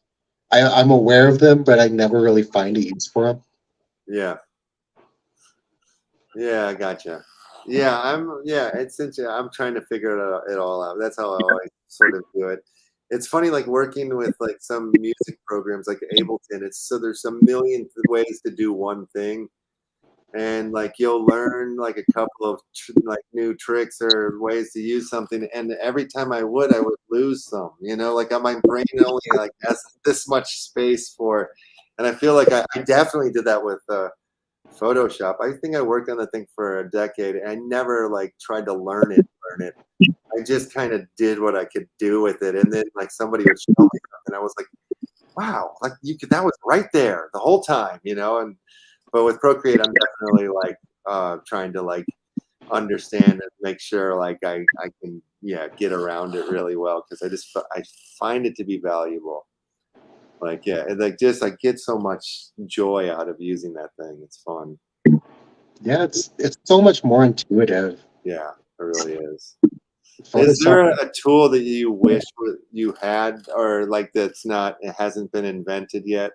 I'm aware of them, but I never really find a use for them. Yeah. Yeah, I gotcha. Yeah, I'm trying to figure it all out. That's how I always sort of do it. It's funny, like working with like some music programs like Ableton. There's a million ways to do one thing, and like you'll learn like a couple of like new tricks or ways to use something, and every time I would lose some. Like my brain only like has this much space for, and I feel like I definitely did that with Photoshop. I think I worked on the thing for a decade, and I never like tried to learn it learn it. I just kind of did what I could do with it, and then like somebody would show me something, I was like, wow, like you could, that was right there the whole time, you know. And but with Procreate, I'm definitely like trying to like understand and make sure like I can get around it really well, because I find it to be valuable. Like like just I get so much joy out of using that thing. It's fun. Yeah, it's so much more intuitive. Yeah, it really is. Is Photoshop. there a tool that you wish you had, or like that's not, it hasn't been invented yet?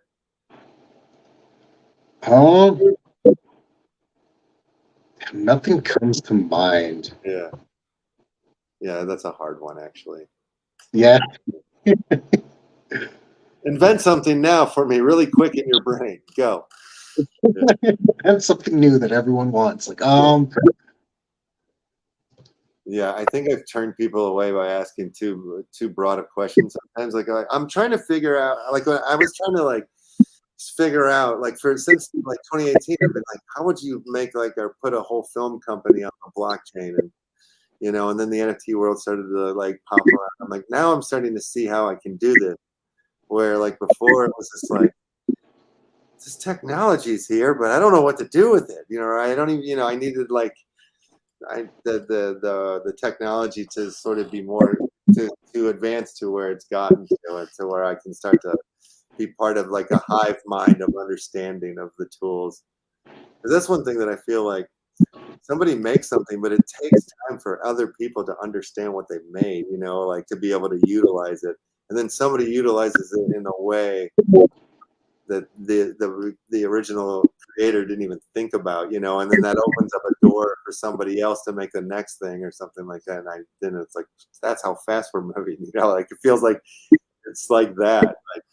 Nothing comes to mind. Yeah, that's a hard one actually. Yeah. Invent something now for me, really quick in your brain. Go. That's something new that everyone wants. Like, Yeah, I think I've turned people away by asking too broad of questions sometimes. Like I'm trying to figure out, like when I was trying to like figure out, like since like 2018, I've been like, how would you make like or put a whole film company on a blockchain? And you know, and then the NFT world started to like pop around. I'm like, now I'm starting to see how I can do this. Where like before it was just like, this technology's here, but I don't know what to do with it. You know, I don't even, you know, I needed like the technology to sort of be more to advance to where it's gotten to where I can start to be part of like a hive mind of understanding of the tools. Because that's one thing that I feel like somebody makes something, but it takes time for other people to understand what they've made, you know, like to be able to utilize it. And then somebody utilizes it in a way that the original creator didn't even think about, you know, and then that opens up a door for somebody else to make the next thing or something like that. And then it's like, that's how fast we're moving, you know, like it feels like it's like that. Like,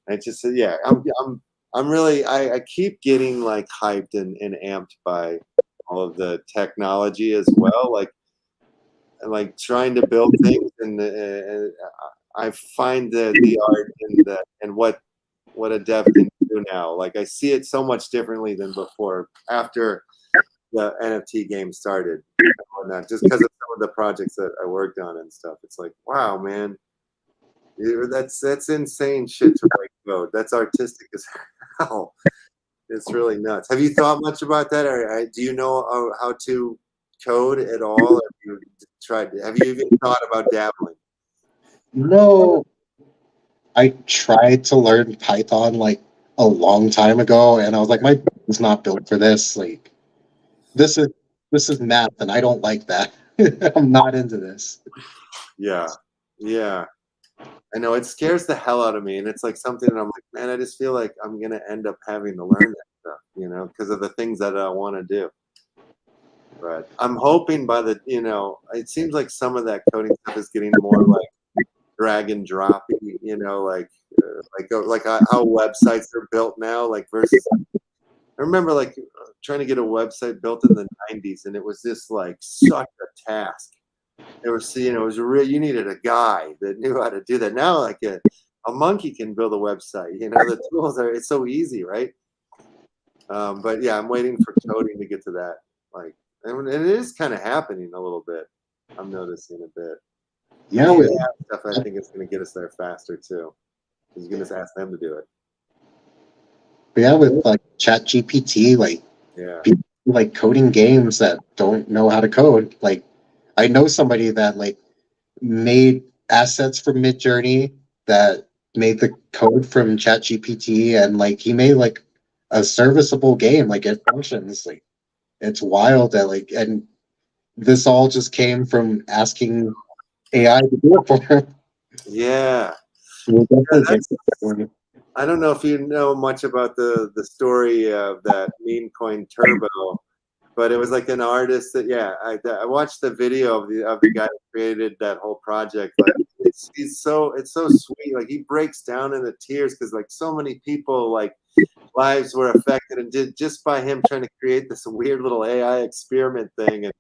I just, yeah, I'm really, I keep getting like hyped and amped by all of the technology as well. Like trying to build things, and I find the art and what a dev can do now. Like I see it so much differently than before after the NFT game started. Just because of some of the projects that I worked on and stuff. It's like, wow, man, that's insane shit to write code. That's artistic as hell. It's really nuts. Have you thought much about that, or do you know how to code at all? Have you even thought about dabbling? No, I tried to learn Python like a long time ago, and I was like, my brain's not built for this. Like, this is math, and I don't like that. I'm not into this. Yeah. I know it scares the hell out of me, and it's like something that I'm like, man, I just feel like I'm gonna end up having to learn that stuff, you know, because of the things that I want to do. But I'm hoping by the, you know, it seems like some of that coding stuff is getting more like drag and drop, you know, like how websites are built now, like versus. I remember like trying to get a website built in the 90s, and it was just like such a task. It was, you know, it was you needed a guy that knew how to do that. Now, like a monkey can build a website. You know, the tools are, it's so easy, right? But yeah, I'm waiting for coding to get to that. Like, and it is kind of happening a little bit. I'm noticing a bit. Yeah, The with AI stuff, I think it's going to get us there faster too. Because you can just ask them to do it. like ChatGPT, like Yeah. people like coding games that don't know how to code. Like, I know somebody that like made assets from Midjourney that made the code from ChatGPT, and like he made like a serviceable game. Like it functions. Like it's wild that like, and this all just came from asking AI to do it for him. Yeah. We'll definitely get That's, to that one. I don't know if you know much about the story of that meme coin Turbo, but it was like an artist that, yeah, I watched the video of the guy that created that whole project. Like it's so sweet. Like he breaks down into tears because like so many people like lives were affected and did just by him trying to create this weird little AI experiment thing. And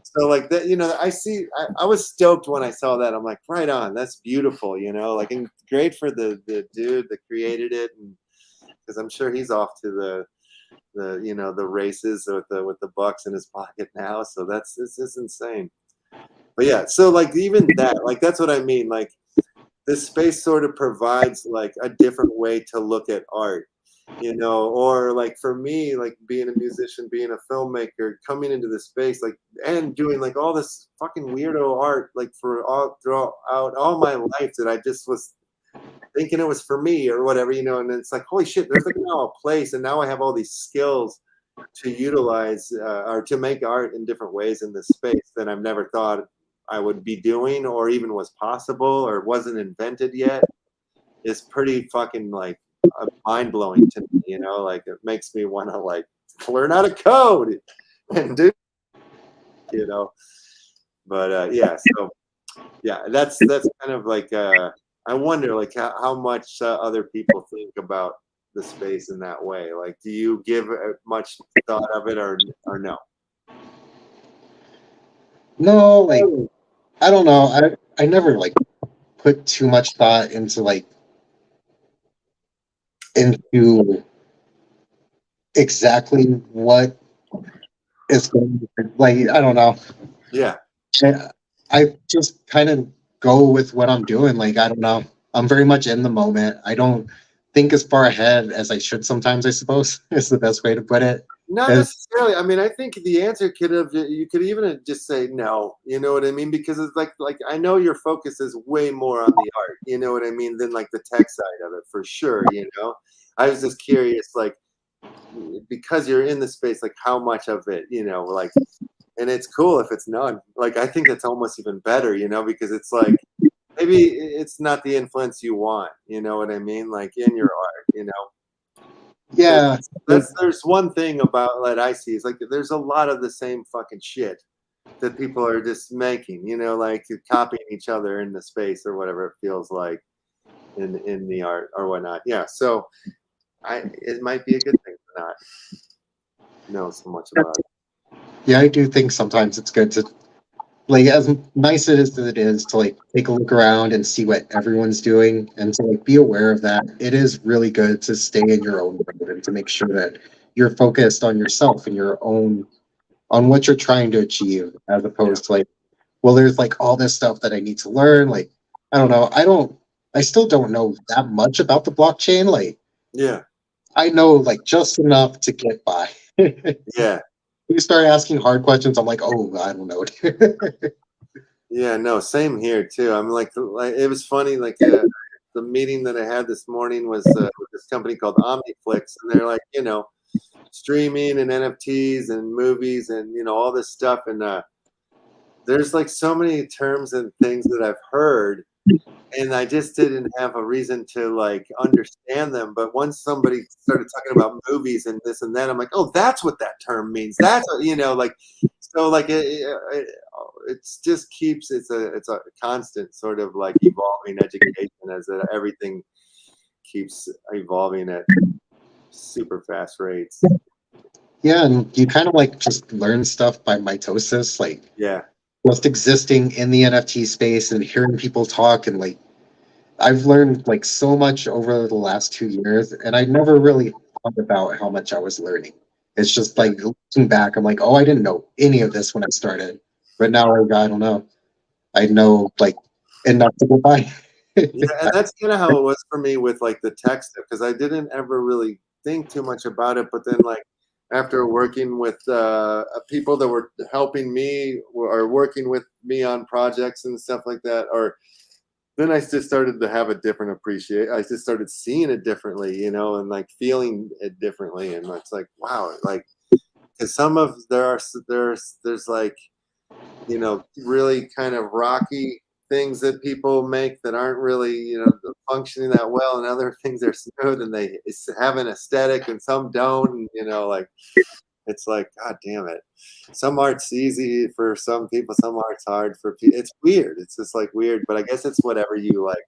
so like that, you know, I was stoked when I saw that. I'm like, right on, that's beautiful, you know, like, and great for the dude that created it, and because I'm sure he's off to the you know, the races with the bucks in his pocket now. So it's insane. But yeah, so like even that, like that's what I mean. Like this space sort of provides like a different way to look at art, you know, or like for me, like being a musician, being a filmmaker, coming into this space, like and doing like all this fucking weirdo art, like for all throughout all my life that I just was thinking it was for me or whatever, you know, and it's like, holy shit, there's like now a place, and now I have all these skills to utilize or to make art in different ways in this space that I've never thought I would be doing or even was possible or wasn't invented yet. Is pretty fucking like mind blowing to me, you know, like it makes me want to like learn how to code and do, you know, but yeah, so yeah, that's kind of like I wonder like how much other people think about the space in that way. Like, do you give much thought of it or no? No, like I don't know. I never like put too much thought into like into exactly what is going like I don't know. Yeah. And I just kind of go with what I'm doing. Like I don't know. I'm very much in the moment. I don't think as far ahead as I should sometimes, I suppose, is the best way to put it. Not 'Cause- necessarily. I mean, I think the answer could have. You could even just say no. You know what I mean? Because it's like I know your focus is way more on the art. You know what I mean? Than like the tech side of it for sure. You know, I was just curious, like because you're in the space, like how much of it, you know, like, and it's cool if it's none. Like I think it's almost even better, you know, because it's like maybe it's not the influence you want. You know what I mean? Like in your art, you know. yeah. There's one thing about that I see is like there's a lot of the same fucking shit that people are just making, you know, like copying each other in the space or whatever it feels like in the art or whatnot. Yeah, so it might be a good thing to not know so much about it. Yeah, I do think sometimes it's good to like as nice as it is to like take a look around and see what everyone's doing and to like be aware of that. It is really good to stay in your own mode and to make sure that you're focused on yourself and your own on what you're trying to achieve as opposed to like, well, there's like all this stuff that I need to learn. Like, I don't know. I still don't know that much about the blockchain. Like, Yeah, I know like just enough to get by. yeah, You start asking hard questions, I'm like, oh, I don't know. yeah. No, same here too. I'm like it was funny. Like the meeting that I had this morning was with this company called Omniflix, and they're like, you know, streaming and NFTs and movies and you know all this stuff, and there's like so many terms and things that I've heard, and I just didn't have a reason to like understand them. But once somebody started talking about movies and this and that, I'm like, oh, that's what that term means. That's what, you know, like so like it's just keeps it's a constant sort of like evolving education as everything keeps evolving at super fast rates. Yeah, and you kind of like just learn stuff by mitosis, like Yeah. just existing in the NFT space and hearing people talk and like I've learned like so much over the last 2 years and I never really thought about how much I was learning. It's just like looking back, I'm like, oh, I didn't know any of this when I started. But now I don't know. I know like enough to get by. Yeah, and that's kind of how it was for me with like the tech stuff because I didn't ever really think too much about it. But then, like after working with people that were helping me or working with me on projects and stuff like that, or then I just started to have a different appreciation. I just started seeing it differently, you know, and like feeling it differently. And it's like, wow, like because some of there's like you know, really kind of rocky things that people make that aren't really, you know, functioning that well, and other things are smooth and they have an aesthetic, and some don't. And, you know, like it's like, God damn it. Some art's easy for some people, some art's hard for people. It's weird. It's just like weird, but I guess it's whatever you like,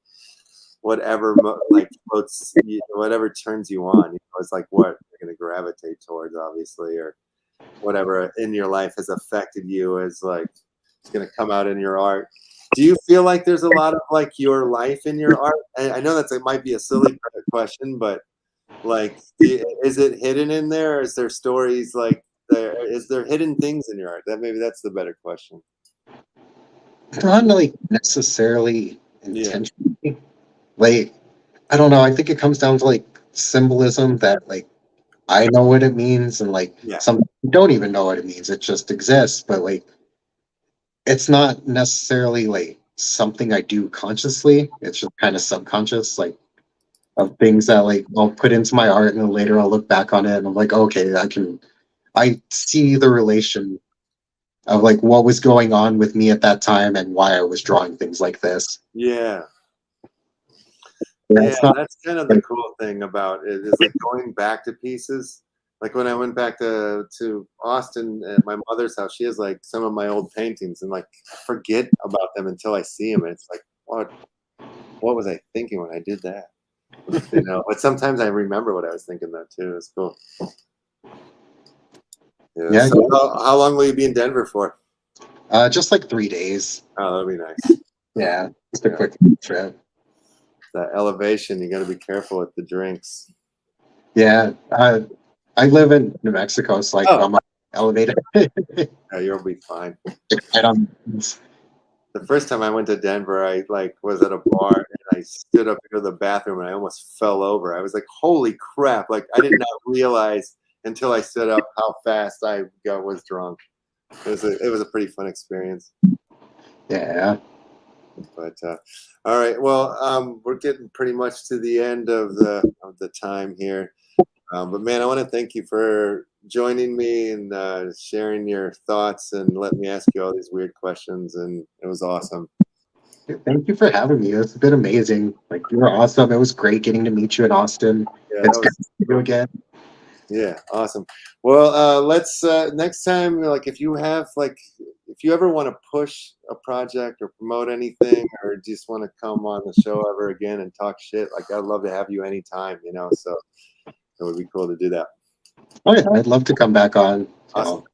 whatever like floats, you know, whatever turns you on. You know, it's like what you're gonna gravitate towards, obviously, or whatever in your life has affected you as like it's going to come out in your art. Do you feel like there's a lot of like your life in your art? I know that's it might be a silly question, but like is it hidden in there? Is there stories like is there hidden things in your art? That maybe that's the better question. not like necessarily Yeah. intentionally. Like, I don't know. I think it comes down to like symbolism that like I know what it means, and like Yeah. some people don't even know what it means. It just exists, but like it's not necessarily like something I do consciously. It's just kind of subconscious, like of things that like I'll put into my art, and then later I'll look back on it and I'm like, okay, I see the relation of like what was going on with me at that time and why I was drawing things like this. Yeah. Yeah, Yeah, it's not that's kind of the cool thing about it is like going back to pieces. Like when I went back to Austin at my mother's house, she has like some of my old paintings, and like I forget about them until I see them, and it's like, what was I thinking when I did that? You know, but sometimes I remember what I was thinking though too. It's cool. Yeah. yeah, So how long will you be in Denver for? just like 3 days. Oh, that'll be nice. Yeah, just a Yeah. quick trip. That elevation, you got to be careful with the drinks. Yeah, I live in New Mexico, so like Oh. I'm elevated. Yeah, you'll be fine. Right on. The first time I went to Denver, I like was at a bar and I stood up to go to the bathroom and I almost fell over. I was like, "Holy crap!" Like I did not realize until I stood up how fast I was drunk. It was a pretty fun experience. Yeah. But all right, well, we're getting pretty much to the end of the time here. But man, I want to thank you for joining me and sharing your thoughts and let me ask you all these weird questions. And it was awesome. Thank you for having me. It's been amazing. Like you were awesome. It was great getting to meet you in Austin. Yeah, It's that good was to see you again. Yeah, awesome. Well, let's next time, like if you ever want to push a project or promote anything or just want to come on the show ever again and talk shit, like I'd love to have you anytime, you know, so it would be cool to do that. Oh yeah, I'd love to come back on. Awesome.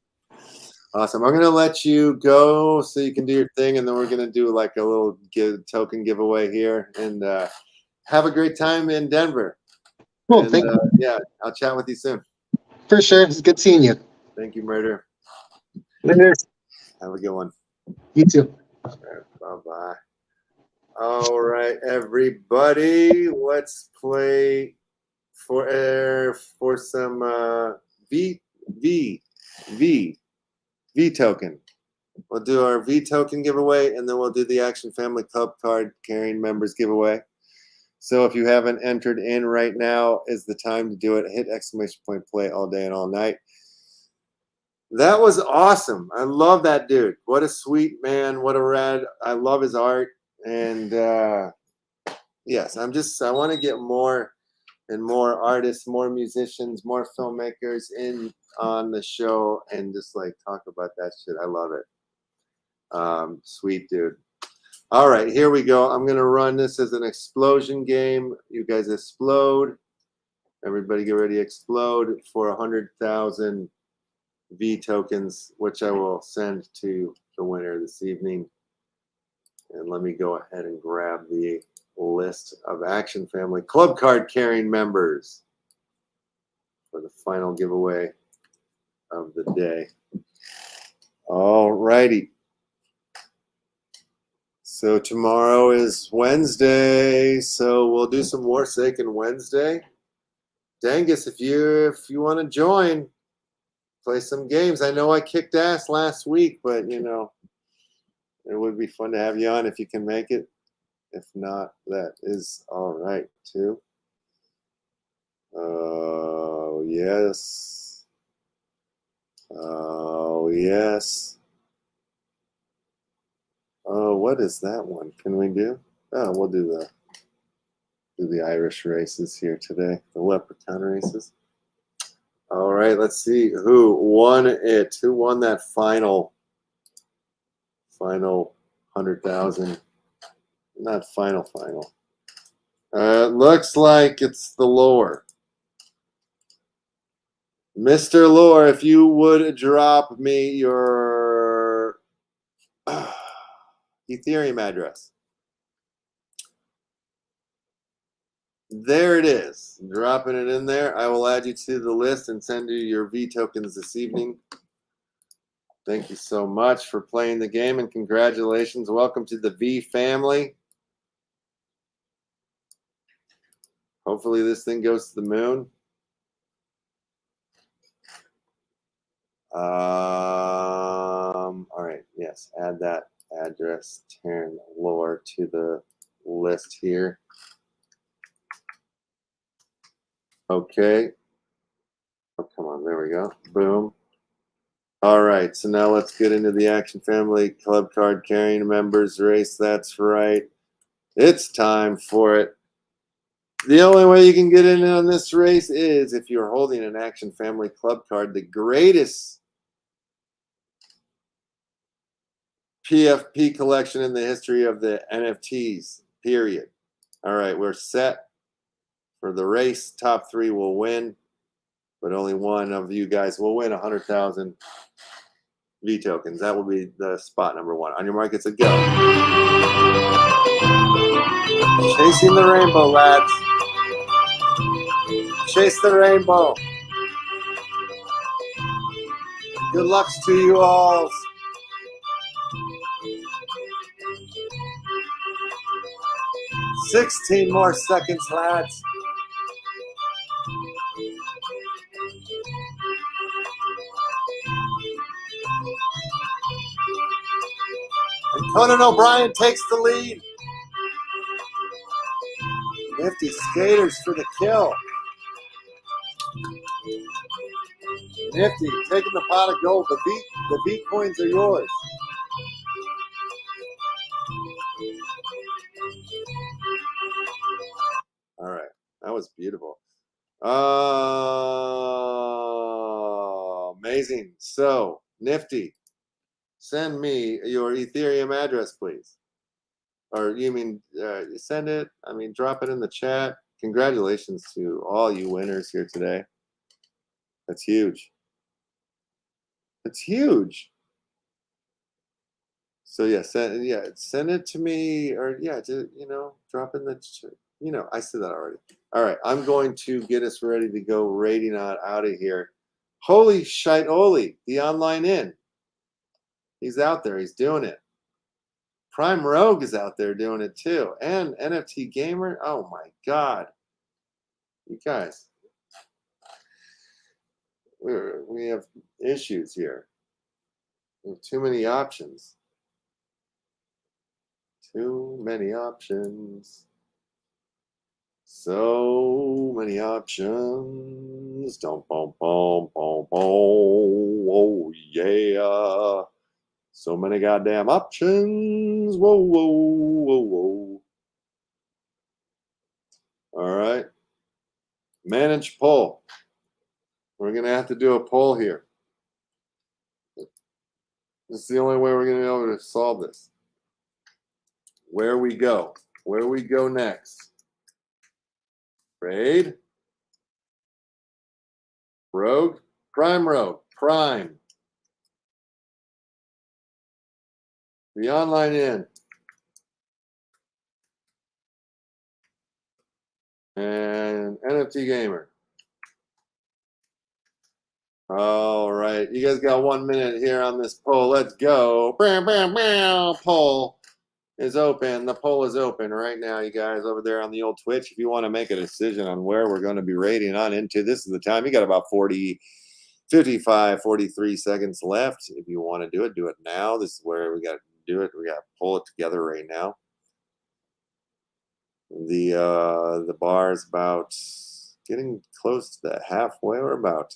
Awesome. I'm going to let you go so you can do your thing, and then we're going to do like a little token giveaway here, and have a great time in Denver. Cool, And, thank you. yeah, I'll chat with you soon. For sure. It's good seeing you. Thank you, Murder. Later. Have a good one. You too. Bye-bye. All right, everybody, let's play for some V token. We'll do our V token giveaway, and then we'll do the Action Family Club card carrying members giveaway. So if you haven't entered in right now, is the time to do it. Hit ! Play all day and all night. That was awesome. I love that dude. What a sweet man. What a rad. I love his art. And yes, I want to get more and more artists, more musicians, more filmmakers in on the show and just like talk about that shit. I love it. Sweet dude. All right, here we go. I'm going to run this as an explosion game. You guys explode. Everybody get ready to explode for 100,000 V tokens, which I will send to the winner this evening. And let me go ahead and grab the list of Action Family Club card carrying members for the final giveaway of the day. All righty. So tomorrow is Wednesday, so we'll do some Warsaken Wednesday. Dangus, if you want to join, play some games. I know I kicked ass last week, but you know, it would be fun to have you on if you can make it. If not, that is all right too. Oh yes. Oh yes. Oh, what is that one? Can we do? Oh, we'll do the Irish races here today, the leprechaun races. All right, let's see who won it. Who won that final 100,000? Not final. Looks like it's the lore. Mr. Lore, if you would drop me your Ethereum address. There it is. Dropping it in there. I will add you to the list and send you your V tokens this evening. Thank you so much for playing the game, and congratulations. Welcome to the V family. Hopefully this thing goes to the moon. All right, yes, add that address, Taryn Lore, to the list here. Okay. Oh, come on, there we go. Boom. All right, so now let's get into the Action Family Club card carrying members race. That's right. It's time for it. The only way you can get in on this race is if you're holding an Action Family Club card, the greatest PFP collection in the history of the NFTs, period. All right, we're set for the race. Top 3 will win, but only one of you guys will win 100,000 V tokens. That will be the spot number 1. On your mark, it's a go. Chasing the rainbow, lads. Chase the rainbow. Good luck to you all. $16 more seconds, lads. And Conan O'Brien takes the lead. Nifty skaters for the kill. Nifty taking the pot of gold. The beat coins are yours. All right, that was beautiful. Oh, amazing. So, Nifty, send me your Ethereum address, please. Or you mean send it? I mean, drop it in the chat. Congratulations to all you winners here today. That's huge. It's huge. So yeah, send it to me, or yeah, drop in the, I said that already. All right, I'm going to get us ready to go raiding out of here. Holy shite, Oli, the online in. He's out there. He's doing it. Prime Rogue is out there doing it too, and NFT Gamer. Oh my God, you guys, we have issues here. We have too many options. Too many options. So many options. Dum bum bum bum bum. Oh yeah. So many goddamn options. Whoa, whoa, whoa, whoa. All right. Manage poll. We're gonna have to do a poll here. This is the only way we're gonna be able to solve this. Where we go. Where we go next. Raid. Rogue. Prime Rogue. Prime. The online in. And NFT Gamer. All right. You guys got 1 minute here on this poll. Let's go. Bam, bam, bam. Poll is open. The poll is open right now, you guys, over there on the old Twitch. If you want to make a decision on where we're going to be raiding on into, this is the time. You got about 55, 43 seconds left. If you want to do it now. This is where we got to do it. We got to pull it together right now. The bar is about getting close to the halfway. We're about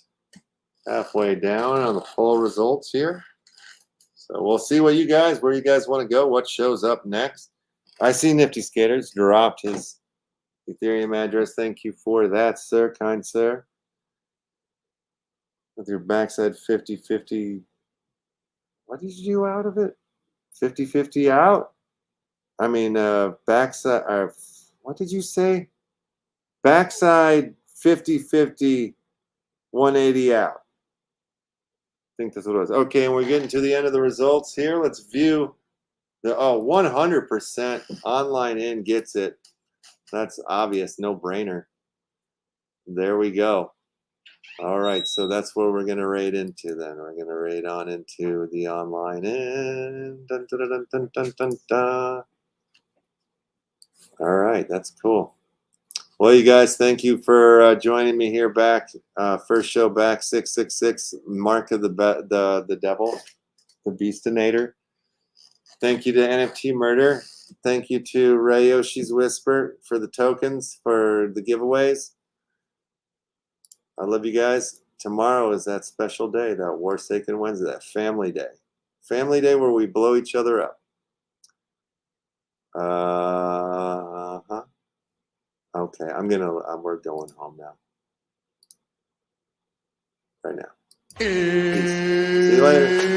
halfway down on the poll results here. So we'll see where you guys want to go, what shows up next. I see Nifty Skaters dropped his Ethereum address. Thank you for that, sir, kind sir. With your backside 50-50. What did you do out of it? 50-50 out? I mean, backside, what did you say? Backside 50-50, 180 out. I think that's what it was. Okay, and we're getting to the end of the results here. Let's view the 100% online in gets it. That's obvious, no brainer. There we go. All right, so that's where we're gonna raid into then. We're gonna raid on into the online and dun, dun, dun, dun, dun, dun, dun. All right, that's cool. Well, you guys, thank you for joining me here back. First show back, 666, Mark of the Devil, the Beastinator. Thank you to NFT Murder. Thank you to Rayoshi's Whisper for the tokens, for the giveaways. I love you guys. Tomorrow is that special day, that Warsaken Wednesday, that family day. Family day where we blow each other up. Okay, we're going home now. Right now. Peace. See you later.